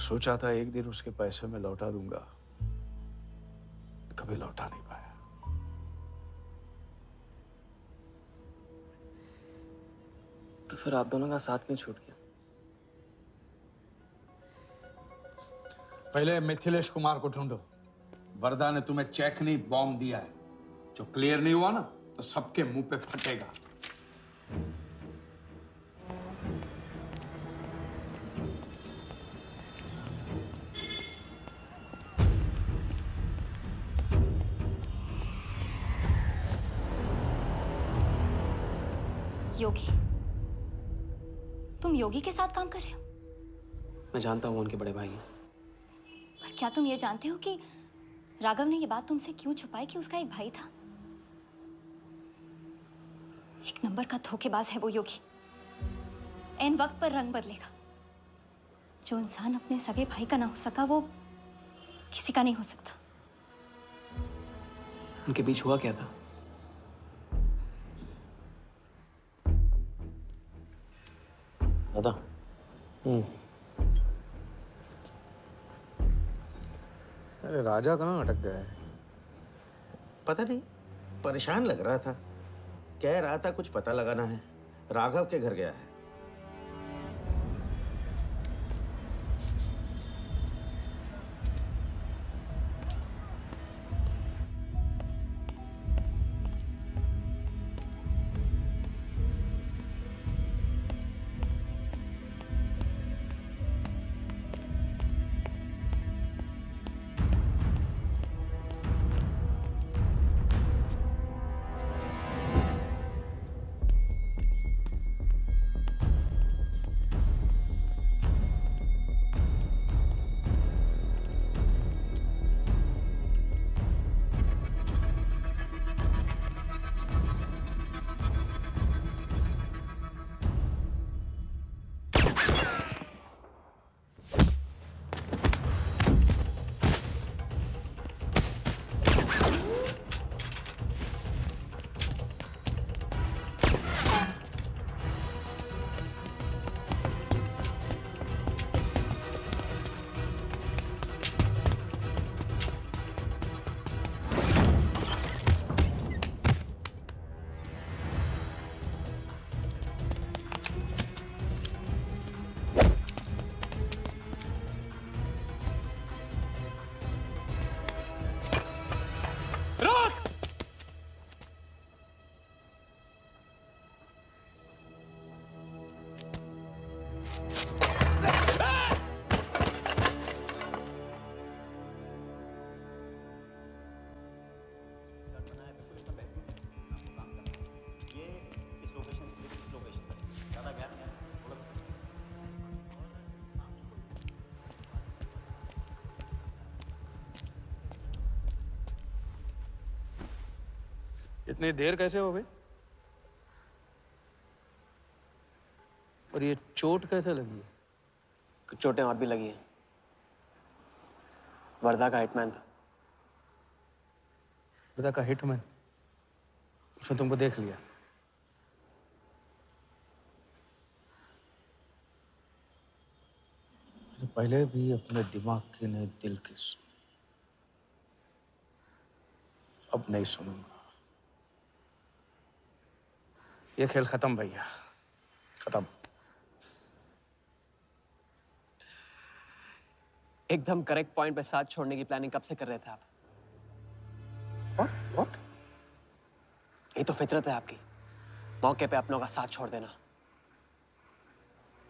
Speaker 10: सोचा था एक दिन उसके पैसे मैं लौटा दूंगा, कभी लौटा नहीं पाया।
Speaker 20: तो फिर आप दोनों का साथ क्यों छूट गया?
Speaker 10: पहले मिथिलेश कुमार को ढूंढो। वरदा ने तुम्हें चेक नहीं बॉम्ब दिया है। जो क्लियर नहीं हुआ ना तो सबके मुंह पे फटेगा।
Speaker 2: योगी, तुम योगी के साथ काम कर रहे हो?
Speaker 20: मैं जानता हूँ उनके बड़े भाई हैं।
Speaker 2: पर क्या तुम ये जानते हो कि राघव ने ये बात तुमसे क्यों छुपाई कि उसका एक भाई था? एक नंबर का धोखेबाज है वो योगी। एन वक्त पर रंग बदलेगा। जो इंसान अपने सगे भाई का ना हो सका वो किसी का नहीं हो सकता।
Speaker 20: उनके बीच हुआ क्या था? दादा।
Speaker 10: अरे राजा कहाँ अटक गया है?
Speaker 13: पता नहीं, परेशान लग रहा था। कह रहा था कुछ पता लगाना है। राघव के घर गया है।
Speaker 10: इतनी देर कैसे हो गई? और ये चोट कैसे लगी है?
Speaker 1: कुछ चोटें और भी लगी हैं। वर्धा का हिटमैन था।
Speaker 10: वर्धा का हिटमैन? उसने तुमको देख लिया?
Speaker 11: पहले भी अपने दिमाग की नहीं दिल की सुनी, अब नहीं सुनूंगा।
Speaker 10: ये खेल खत्म भैया, खत्म।
Speaker 1: एकदम करेक्ट पॉइंट पे साथ छोड़ने की प्लानिंग कब से कर रहे थे आप?
Speaker 10: What?
Speaker 1: ये तो फितरत है आपकी, मौके पे अपनों का साथ छोड़ देना।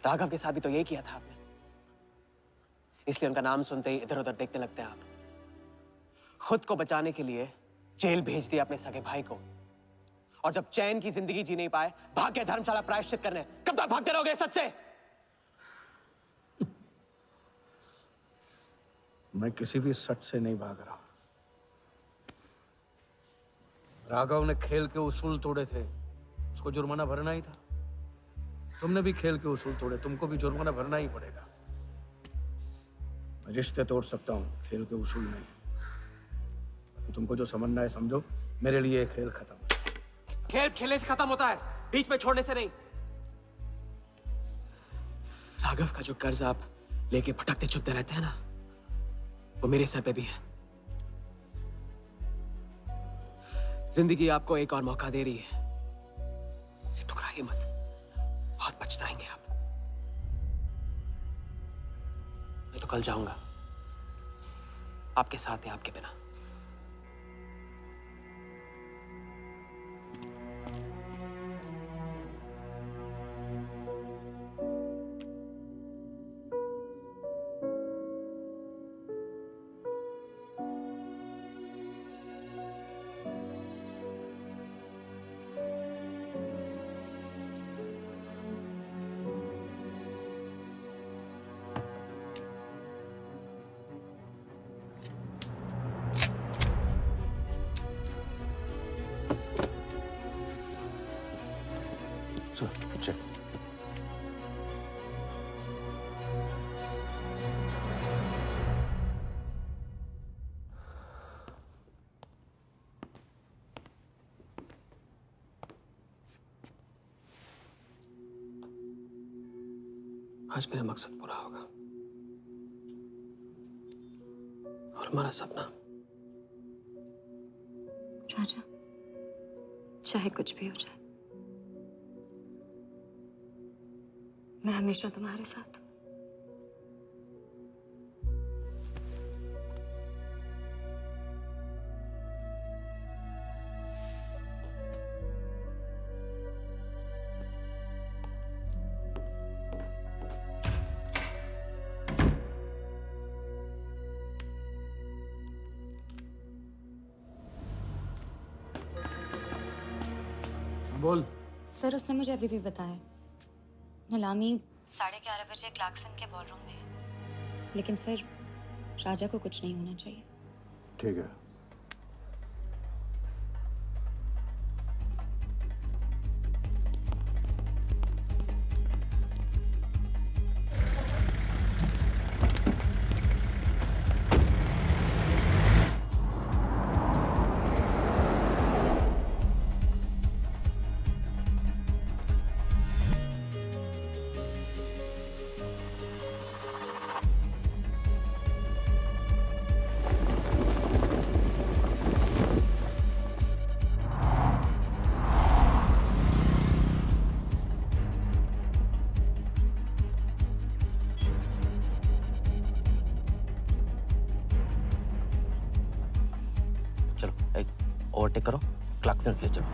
Speaker 1: राघव के साथ भी तो यही किया था आपने, इसलिए उनका नाम सुनते ही इधर उधर देखने लगते हैं आप। खुद को बचाने के लिए जेल भेज दिया अपने सगे भाई को, और जब चैन की जिंदगी जी नहीं पाए भाग के धर्मशाला प्रायश्चित करने। कब तक भागते रहोगे सच से?
Speaker 10: मैं किसी भी सच से नहीं भाग रहा। राघव ने खेल के उसूल तोड़े थे, उसको जुर्माना भरना ही था। तुमने भी खेल के उसूल तोड़े, तुमको भी जुर्माना भरना ही पड़ेगा। मैं रिश्ते तोड़ सकता हूँ, खेल के उसूल नहीं। बाकी तुमको जो समझना है समझो, मेरे लिए खेल खत्म।
Speaker 1: खेल खेलने से खत्म होता है, बीच में छोड़ने से नहीं। राघव का जो कर्ज आप लेके भटकते चुपते रहते हैं ना, वो मेरे सर पे भी है। जिंदगी आपको एक और मौका दे रही है, इसे ठुकराइए मत, बहुत पछताएंगे आप। मैं तो कल जाऊंगा, आपके साथ है, आपके बिना।
Speaker 11: चल।
Speaker 1: आज मेरा मकसद पूरा होगा, और हमारा सपना।
Speaker 2: राजा, चाहे कुछ भी हो जाए, मैं हमेशा तुम्हारे साथ हूं।
Speaker 10: बोल।
Speaker 2: सर, उसने मुझे अभी भी बताया नीलामी 11:30 बजे क्लार्कसन के बॉलरूम में है। लेकिन सर, राजा को कुछ नहीं होना चाहिए।
Speaker 9: ठीक है।
Speaker 14: चलो एक ओवरटेक करो, क्लार्कसन ले चलो।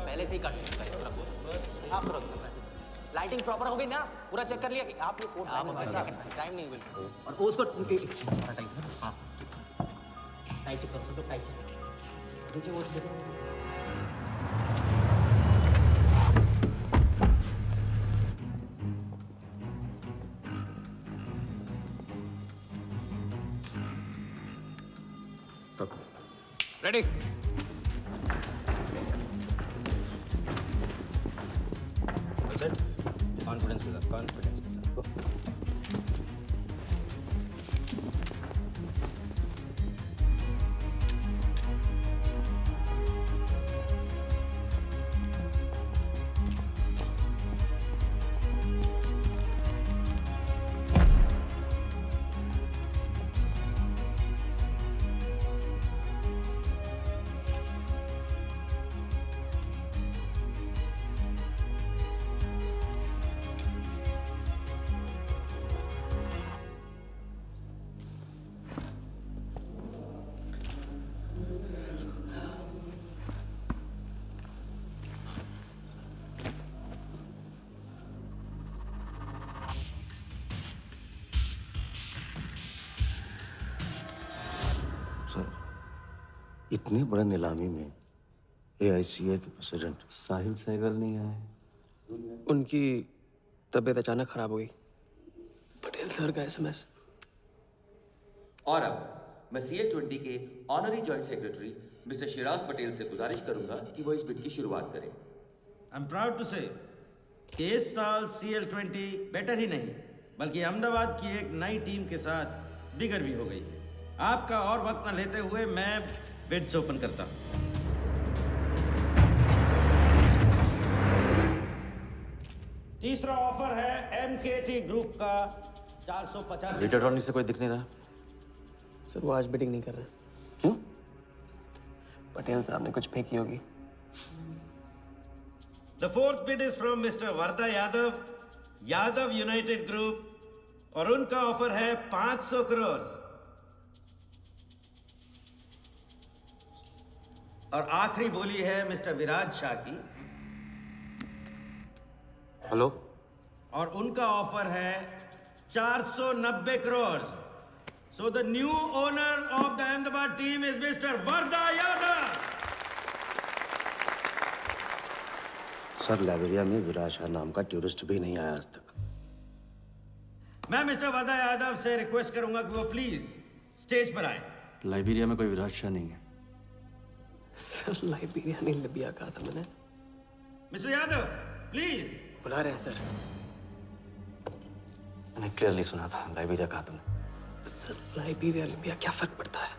Speaker 1: पहले से ही काट चुका है, इसको रखो, साफ करो। लाइटिंग प्रॉपर हो गई ना? पूरा चेक कर लिया कि आप ये कोड टाइम नहीं बिल्कुल। और उसको टाइट, हाँ टाइट चेक करो, सब लोग टाइट चेक करो। नीचे वो देखो।
Speaker 13: सेट कॉन्फिडेंस के साथ, कॉन्फिडेंस के साथ। गो।
Speaker 11: इतने बड़े नीलामी में AICA के प्रेसिडेंट
Speaker 3: साहिल सहगल नहीं आए।
Speaker 1: उनकी तबीयत अचानक खराब हो गई। पटेल सर का SMS।
Speaker 12: और अब मैं CL20 के honorary joint secretary mister Shiraz Patel से गुजारिश करूंगा कि वो इस बिड की शुरुआत करें।
Speaker 13: आई एम प्राउड टू से कि इस साल CL20 बेटर ही नहीं बल्कि अहमदाबाद की एक नई टीम के साथ बिगर भी हो गई है। आपका और वक्त न लेते हुए मैं बिड्स ओपन करता हूं। तीसरा ऑफर है MKT ग्रुप का 450।
Speaker 20: वीडियो अटॉर्नी से कोई दिख नहीं रहा।
Speaker 1: सर वो आज बिडिंग नहीं कर रहे। क्यों? पटेल साहब ने कुछ फेंकी होगी।
Speaker 13: The fourth bid is from Mr. Varda Yadav, Yadav United group, और उनका ऑफर है 500 करोड़। और आखिरी बोली है मिस्टर विराज शाह की।
Speaker 11: हेलो।
Speaker 13: और उनका ऑफर है 490 crore. So the new owner of the Ahmedabad team is mister Varda Yadav.
Speaker 11: Sir Liberia में विराज शाह नाम का टूरिस्ट भी नहीं आया आज तक।
Speaker 13: मैं मिस्टर वर्दा यादव से रिक्वेस्ट करूंगा कि वो प्लीज स्टेज पर आए।
Speaker 20: लाइब्रेरिया में कोई विराज शाह नहीं है।
Speaker 1: सर लाइब्रेरिया नहीं लिबिया कहा था मैंने।
Speaker 13: Mister Yadav please.
Speaker 1: बुला रहे हैं सर।
Speaker 20: मैंने क्लियरली सुना था लाइब्रेरिया कहा तुमने।
Speaker 1: सर लाइब्रेरिया लिबिया क्या फर्क पड़ता है?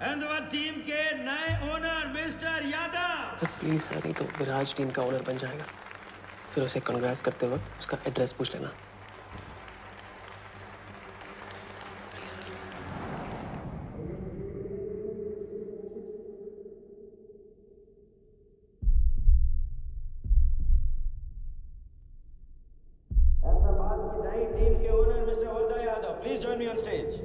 Speaker 13: अहमदाबाद टीम के नए owner mister Yadav.
Speaker 1: Sir please sir, नहीं तो विराज टीम का ओनर बन जाएगा। फिर उसे कांग्रेस करते वक्त उसका एड्रेस पूछ लेना। Please sir.
Speaker 13: अहमदाबाद की नई टीम के owner mister Varda Yadav, please join me on stage.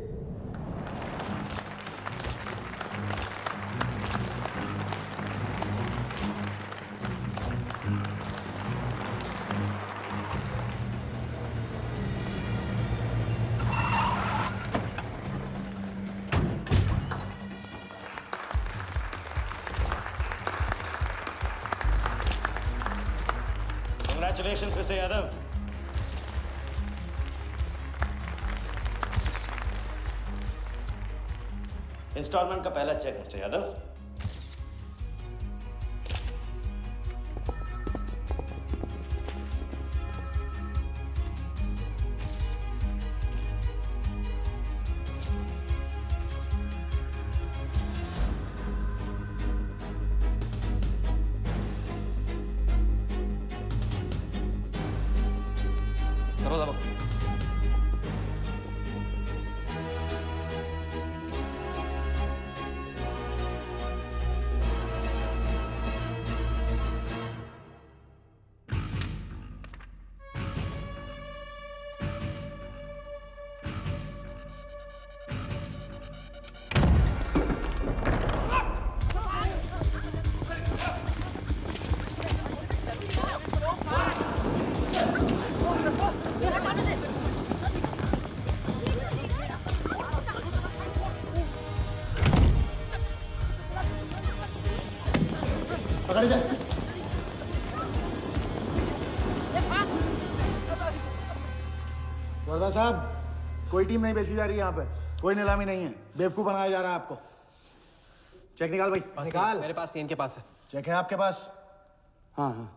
Speaker 13: Congratulations, Mr. Yadav. Instalment का पहला चेक मिस्टर यादव।
Speaker 9: पकड़ जाए। वर्दा साहब, कोई टीम नहीं बेची जा रही यहाँ पे। कोई नीलामी नहीं है। बेवकूफ बनाया जा रहा है आपको। चेक निकाल भाई, निकाल।
Speaker 1: मेरे पास नहीं, इनके पास है।
Speaker 9: चेक है आपके पास? हाँ हाँ।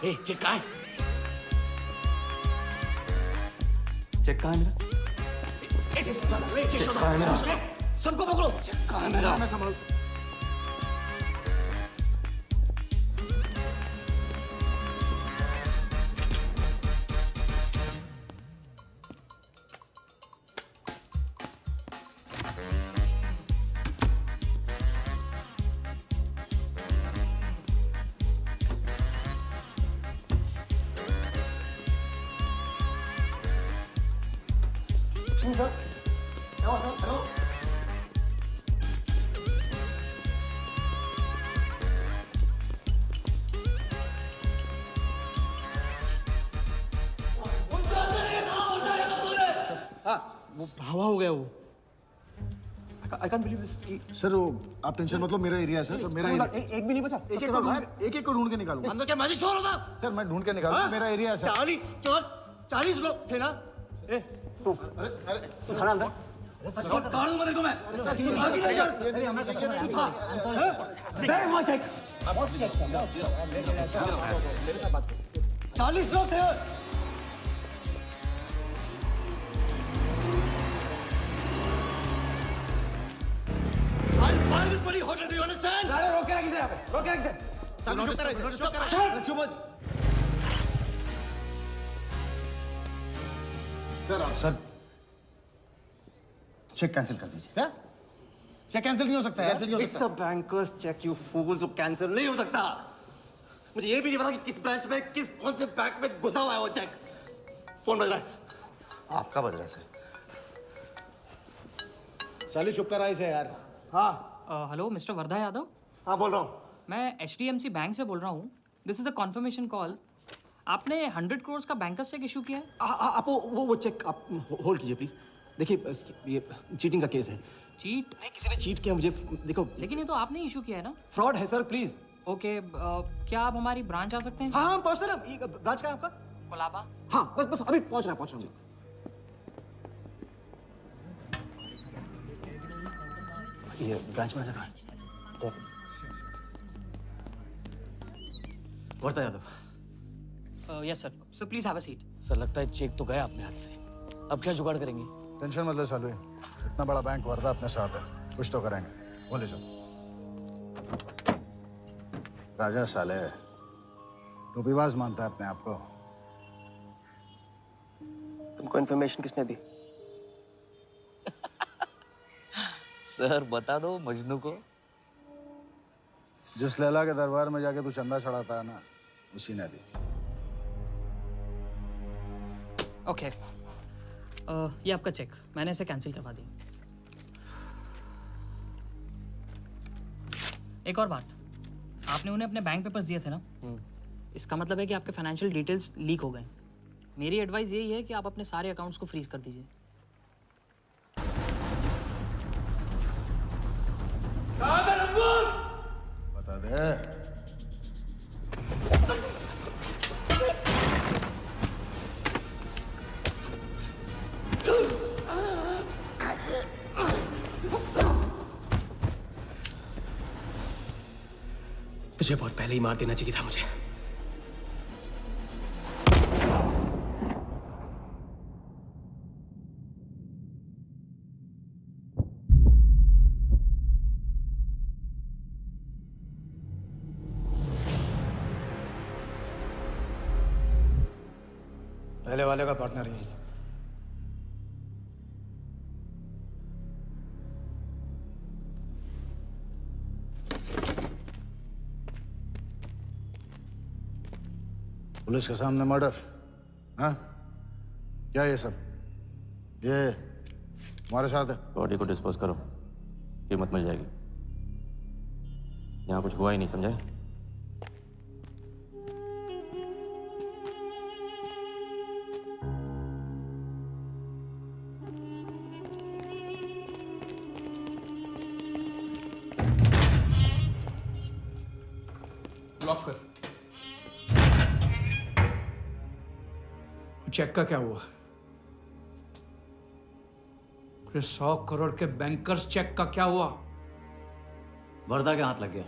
Speaker 15: ए, चेक कहाँ है?
Speaker 20: चेक कहाँ है मेरा?
Speaker 15: चेक कहाँ है मेरा? सबको पकड़ो।
Speaker 20: चेक कहाँ है मेरा?
Speaker 9: मैं संभाल
Speaker 3: वो हवा हो गया वो। I can't believe this.
Speaker 9: Sir वो आप टेंशन मतलब मेरा एरिया है सर तो मेरा एरिया
Speaker 3: एक भी नहीं बचा।
Speaker 9: एक को ढूंढ के निकालूंगा।
Speaker 15: अंदर क्या मैजिक शोर होता?
Speaker 9: सर मैं ढूंढ के निकालूंगा मेरा एरिया है सर।
Speaker 15: 40 लोग थे ना? ए,
Speaker 9: तू खड़ा अंदर।
Speaker 15: काढूंगा तेरे को मैं। आगे नहीं कर। Where is my check?
Speaker 9: मेरे साथ बात करो।
Speaker 15: 40 लोग थे। I'll buy this bloody hotel. Do you understand?
Speaker 9: गाड़ी रोक के रखी यहाँ पे। रोक के रखी सामने चुप करा चुप हो। सर चेक कैंसिल कर दीजिए। क्या? चेक कैंसिल नहीं हो सकता है। कैंसिल नहीं हो सकता।
Speaker 15: It's a banker's check, you fools. वो कैंसिल नहीं हो सकता। मुझे ये भी नहीं पता कि किस ब्रांच में कौन से बैंक में घुसा हुआ है वो चेक। फोन बज रहा है।
Speaker 9: आपका बज रहा है सर। साली चुप करा इसे यार।
Speaker 7: हाँ हेलो मिस्टर वर्धा यादव।
Speaker 15: हाँ बोल रहा हूँ।
Speaker 7: मैं HDMC बैंक से बोल रहा हूँ। This is a confirmation call. आपने 100 करोड़ का बैंकर्स चेक इशू किया है?
Speaker 3: आप वो चेक आप होल्ड कीजिए प्लीज। देखिए ये चीटिंग का केस है।
Speaker 7: चीट?
Speaker 3: नहीं किसी ने चीट किया मुझे। देखो
Speaker 7: लेकिन ये तो आपने इशू किया है ना?
Speaker 3: फ्रॉड है सर प्लीज।
Speaker 7: ओके क्या आप हमारी ब्रांच आ सकते हैं?
Speaker 3: हाँ पहुँच रहे हैं। ब्रांच का है आपका?
Speaker 7: कोलाबा।
Speaker 3: हाँ बस अभी पहुँच रहा हूँ। ये ब्रांच में कहाँ है? Wardha Yadav.
Speaker 7: Yes sir. So please have a seat.
Speaker 15: Sir लगता है चेक तो गया अपने हाथ से। अब क्या जुगाड़ करेंगे?
Speaker 9: टेंशन मतलब चालू है। इतना बड़ा बैंक वर्धा अपने साथ है। कुछ तो करेंगे। बोले सर। राजा साले टोपीबाज मानता है अपने आप को।
Speaker 20: तुमको इन्फॉर्मेशन किसने दी?
Speaker 15: सर बता दो मजनू को।
Speaker 9: जिस लैला के दरबार में जाके तू चंदा चढ़ाता है ना उसी ने दी।
Speaker 7: ओके ये आपका चेक। मैंने इसे कैंसिल करवा दी। एक और बात, आपने उन्हें अपने बैंक पेपर्स दिए थे ना? इसका मतलब है कि आपके फाइनेंशियल डिटेल्स लीक हो गए। मेरी एडवाइस यही है कि आप अपने सारे अकाउंट्स को फ्रीज कर दीजिए।
Speaker 9: बता दे।
Speaker 3: तुझे बहुत पहले ही मार देना चाहिए था मुझे।
Speaker 9: पहले वाले का पार्टनर यही था। पुलिस के सामने मर्डर। हाँ क्या ये सब? ये हमारे साथ है।
Speaker 20: बॉडी को डिस्पोज करो, कीमत मिल जाएगी। यहाँ कुछ हुआ ही नहीं, समझे?
Speaker 10: लॉक कर। चेक का क्या हुआ? 100 करोड़ के बैंकर्स चेक का क्या हुआ?
Speaker 6: वर्धा के हाथ लग गया।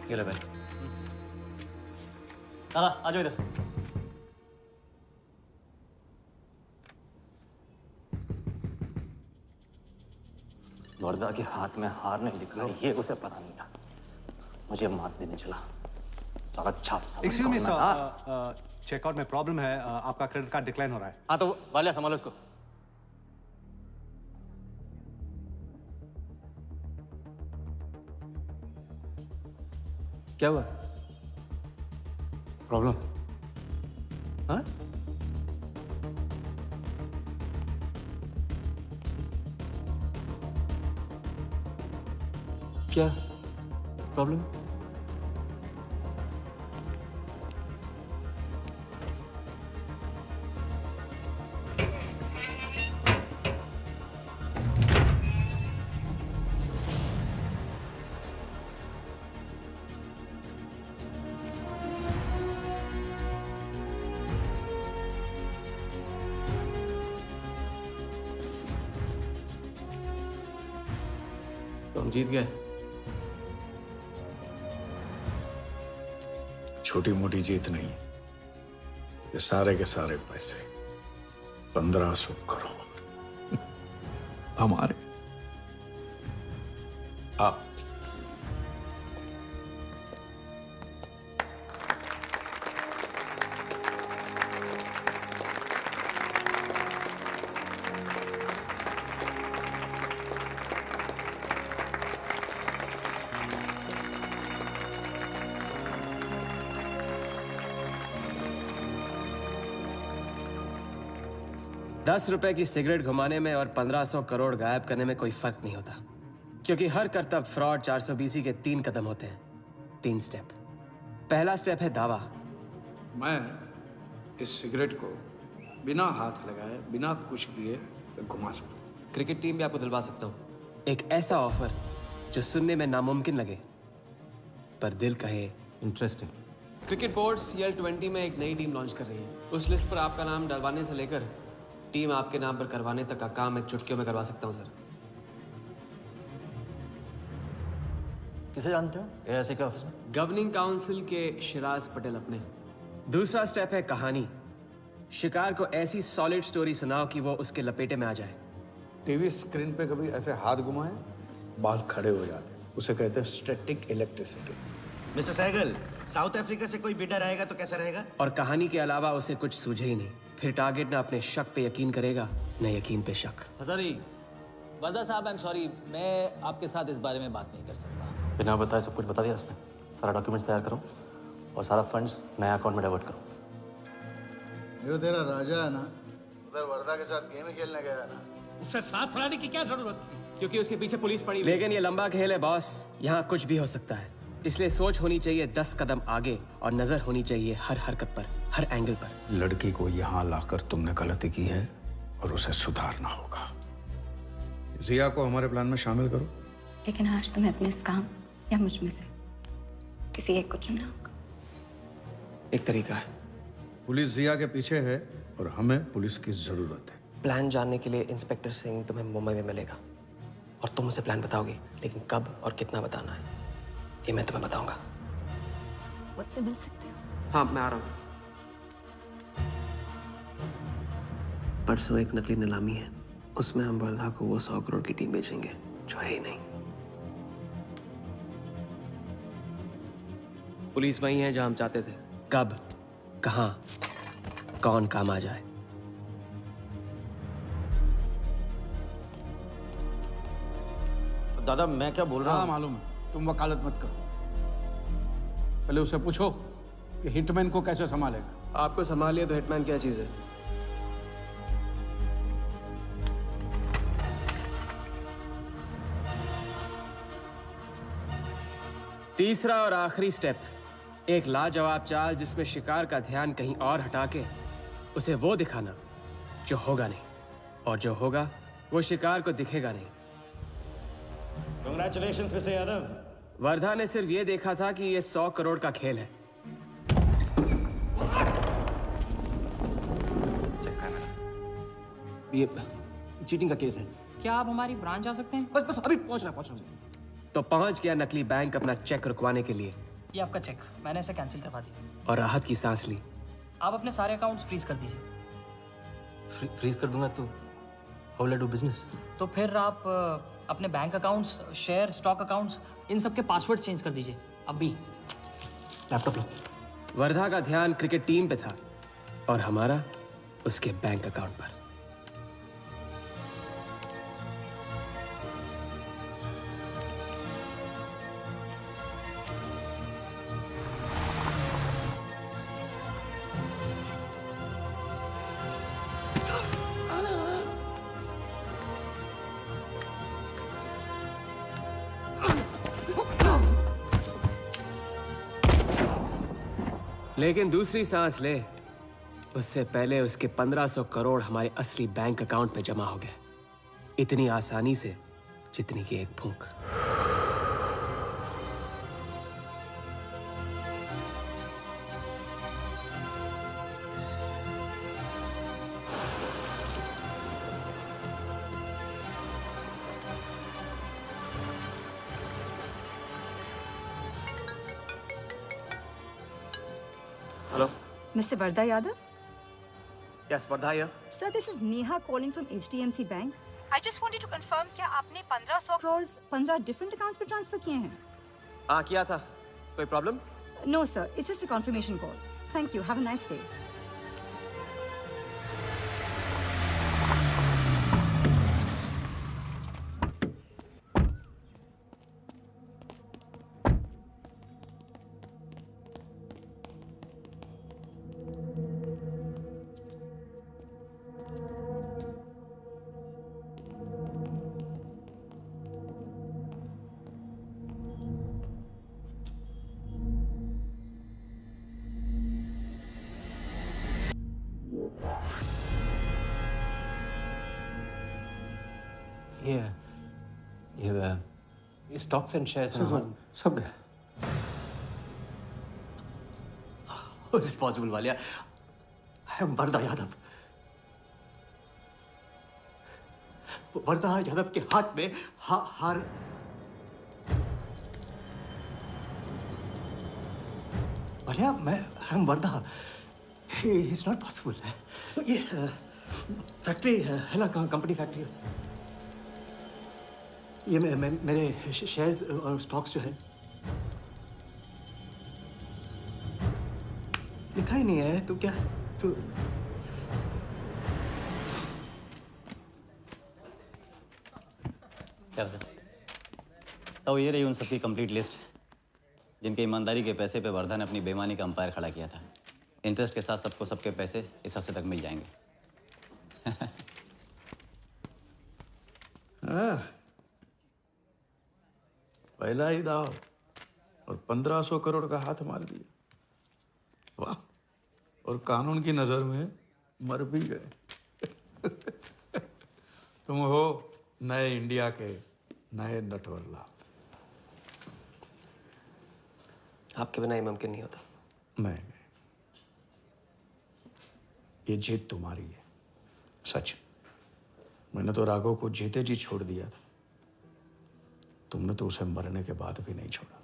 Speaker 20: ये ले भाई। दादा आ जाओ इधर। वर्दा के हाथ में हार नहीं दिख रहा, ये उसे पता नहीं था। मुझे मात देने चला। साला छाप।
Speaker 16: एक्सक्यूज मी सर, चेकआउट में प्रॉब्लम है, आपका क्रेडिट कार्ड डिक्लाइन हो रहा है।
Speaker 20: हाँ तो वालिया संभालो इसको।
Speaker 3: क्या हुआ?
Speaker 16: प्रॉब्लम?
Speaker 3: हाँ? क्या प्रॉब्लम?
Speaker 1: तुम जीत गए।
Speaker 11: छोटी मोटी जीत नहीं, ये सारे के सारे पैसे 1500 करोड़ हमारे। आप
Speaker 1: ₹10 की सिगरेट घुमाने में और 1500 करोड़ गायब करने में कोई फर्क नहीं होता, क्योंकि हर करतब फ्रॉड 420 के 3 कदम होते हैं, 3 स्टेप। पहला स्टेप है दावा।
Speaker 10: मैं इस सिगरेट को बिना हाथ लगाए, बिना कुछ किए घुमा सकता हूँ।
Speaker 1: क्रिकेट टीम भी आपको दिलवा सकता हूँ। एक ऐसा ऑफर जो सुनने में नामुमकिन लगे पर दिल कहे इंटरेस्टिंग। क्रिकेट बोर्ड CL20 में एक नई टीम लॉन्च कर रही है। उस लिस्ट पर आपका नाम डलवाने से लेकर टीम आपके नाम पर करवाने तक का काम मैं चुटकियों में करवा सकता हूँ सर।
Speaker 20: किसे जानते हो AIC के ऑफिस में?
Speaker 1: गवर्निंग काउंसिल के शिराज पटेल अपने। दूसरा स्टेप है कहानी। शिकार को ऐसी सॉलिड स्टोरी सुनाओ कि वो उसके लपेटे में आ जाए।
Speaker 10: टीवी स्क्रीन पे कभी ऐसे हाथ घुमाए, बाल खड़े हो जाते, उसे कहते हैं static electricity.
Speaker 19: Mister Sehgal, South Africa से कोई बिडर आएगा तो कैसा रहेगा?
Speaker 1: और कहानी के अलावा उसे कुछ सूझे ही नहीं। फिर टारगेट न अपने शक पे यकीन करेगा, न यकीन पे शक।
Speaker 20: हजारी।
Speaker 4: वर्दा साहब, आई एम सॉरी, मैं आपके साथ इस बारे में बात नहीं कर सकता।
Speaker 20: बिना बताए सब कुछ बता दिया उसने। सारा डॉक्यूमेंट्स तैयार करो और सारा फंड्स नया अकाउंट में डाइवर्ट करो।
Speaker 9: ये तेरा राजा है ना, उधर वर्दा के साथ गेम ही खेलने गया है ना।
Speaker 13: उससे साथ लाने की क्या जरूरत थी?
Speaker 1: क्योंकि उसके पीछे पुलिस पड़ी। लेकिन ये लंबा खेल है बॉस, यहाँ कुछ भी हो सकता है। इसलिए सोच होनी चाहिए 10 कदम आगे और नजर होनी चाहिए हर हरकत पर, हर एंगल पर।
Speaker 11: लड़की को यहाँ लाकर तुमने गलती की है और उसे सुधारना होगा। जिया को हमारे प्लान में शामिल करो।
Speaker 2: लेकिन आज तुम्हें अपने इस काम या मुझ में से किसी एक को चुनना होगा।
Speaker 1: एक तरीका है।
Speaker 11: पुलिस जिया के पीछे है और हमें पुलिस की जरूरत है।
Speaker 1: प्लान जानने के लिए इंस्पेक्टर सिंह तुम्हें मुंबई में मिलेगा और तुम उसे प्लान बताओगे, लेकिन कब और कितना बताना है ये मैं तुम्हें बताऊंगा।
Speaker 2: मुझसे मिल सकते हो?
Speaker 1: हाँ, मैं आ रहा हूँ। परसों एक नकली नीलामी है, उसमें हम वर्धा को वो 100 करोड़ की टीम बेचेंगे जो है ही नहीं। पुलिस वही है जहां हम चाहते थे। कब, कहां, कौन काम आ जाए।
Speaker 20: दादा मैं क्या बोल रहा हूँ?
Speaker 10: हाँ मालूम है, तुम वकालत मत करो। पहले उसे पूछो कि हिटमैन को कैसे संभालेगा।
Speaker 1: आपको संभालिए तो हिटमैन क्या चीज है? तीसरा और आखिरी स्टेप, एक लाजवाब चाल जिसमें शिकार का ध्यान कहीं और हटा के उसे वो दिखाना जो होगा नहीं, और जो होगा वो शिकार को दिखेगा नहीं।
Speaker 19: Congratulations, Mr. यादव।
Speaker 1: वर्धा ने सिर्फ ये देखा था कि ये 100 करोड़ का खेल है। ये चीटिंग का केस है।
Speaker 7: क्या आप हमारी ब्रांच आ सकते हैं?
Speaker 1: बस अभी पहुंच रहा। तो पहुंच गया नकली बैंक अपना चेक रुकवाने के लिए,
Speaker 7: ये आपका चेक, मैंने इसे कैंसिल करवा दिया।
Speaker 1: और राहत की सांस ली।
Speaker 7: आप अपने सारे अकाउंट्स फ्रीज कर दीजिए।
Speaker 1: फ्रीज कर दूंगा तो how will I do business?
Speaker 7: तो फिर आप अपने bank accounts, share, stock accounts, इन सब के पासवर्ड चेंज कर दीजिए अभी।
Speaker 1: लैपटॉप लो। वर्धा का ध्यान क्रिकेट टीम पे था और हमारा उसके बैंक अकाउंट पर। लेकिन दूसरी सांस ले, उससे पहले उसके 1500 करोड़ हमारे असली बैंक अकाउंट में जमा हो गए, इतनी आसानी से जितनी कि एक फूंक।
Speaker 20: Hello?
Speaker 2: Mr. Vardha Yadav?
Speaker 20: Yes, Vardha here.
Speaker 2: Sir, this is Neha calling from HDMC Bank. I just wanted to confirm क्या आपने 1500 crores 15 different accounts पे ट्रांसफर किए हैं?
Speaker 20: हाँ किया था। कोई problem?
Speaker 2: No sir, it's just a confirmation call. Thank you. Have a nice day.
Speaker 3: ये स्टॉक्स एंड शेयर्स
Speaker 6: सब गए। How is it possible, Walia? I am Wardha Yadav. Wardha Yadav के हाथ में हार वालिया, मैं I am Wardha. It's not possible। ये फैक्ट्री है ना, कंपनी फैक्ट्री। ये मेरे शेयर्स और स्टॉक्स जो है लिखा ही नहीं है। तो क्या तो क्या तो ये रही उन सबकी कंप्लीट लिस्ट जिनके ईमानदारी के पैसे पे वर्धा ने अपनी बेईमानी का अंपायर खड़ा किया था। इंटरेस्ट के साथ सबको सबके पैसे इस हफ्ते तक मिल जाएंगे।
Speaker 10: पहला ही दाव और 1500 करोड़ का हाथ मार दिया। वाह, और कानून की नजर में मर भी गए। तुम हो नए इंडिया के नए नटवरला।
Speaker 1: आपके बिना ये मुमकिन नहीं होता।
Speaker 10: नहीं, ये जीत तुम्हारी है, सच। मैंने तो राघव को जीते जी छोड़ दिया था, तुमने तो उसे मरने के बाद भी नहीं छोड़ा।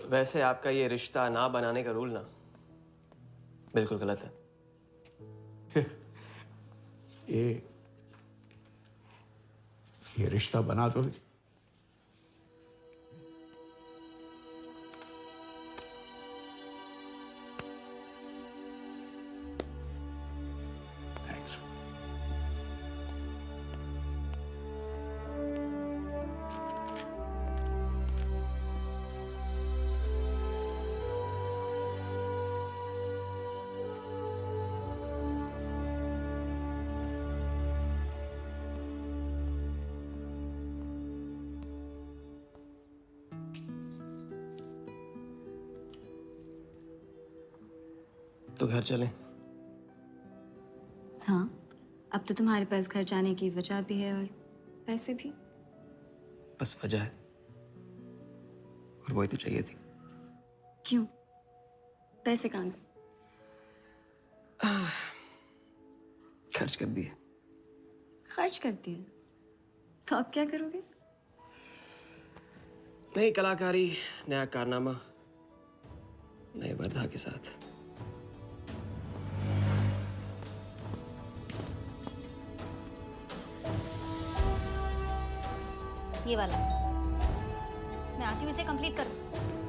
Speaker 1: वैसे आपका ये रिश्ता ना बनाने का रूल ना बिल्कुल गलत है।
Speaker 10: ये रिश्ता बना तो ली। थैंक्स।
Speaker 1: तो घर चलें?
Speaker 2: हाँ, अब तो तुम्हारे पास घर जाने की वजह भी है और पैसे भी।
Speaker 1: बस वजह है और वही तो चाहिए थी।
Speaker 2: क्यों? पैसे कहाँ गए?
Speaker 1: खर्च कर दिए।
Speaker 2: खर्च कर दिए? तो अब क्या करोगे?
Speaker 1: नई कलाकारी, नया कारनामा, नए वर्धा के साथ।
Speaker 2: ये वाला मैं आती हूँ इसे कंप्लीट करूँ।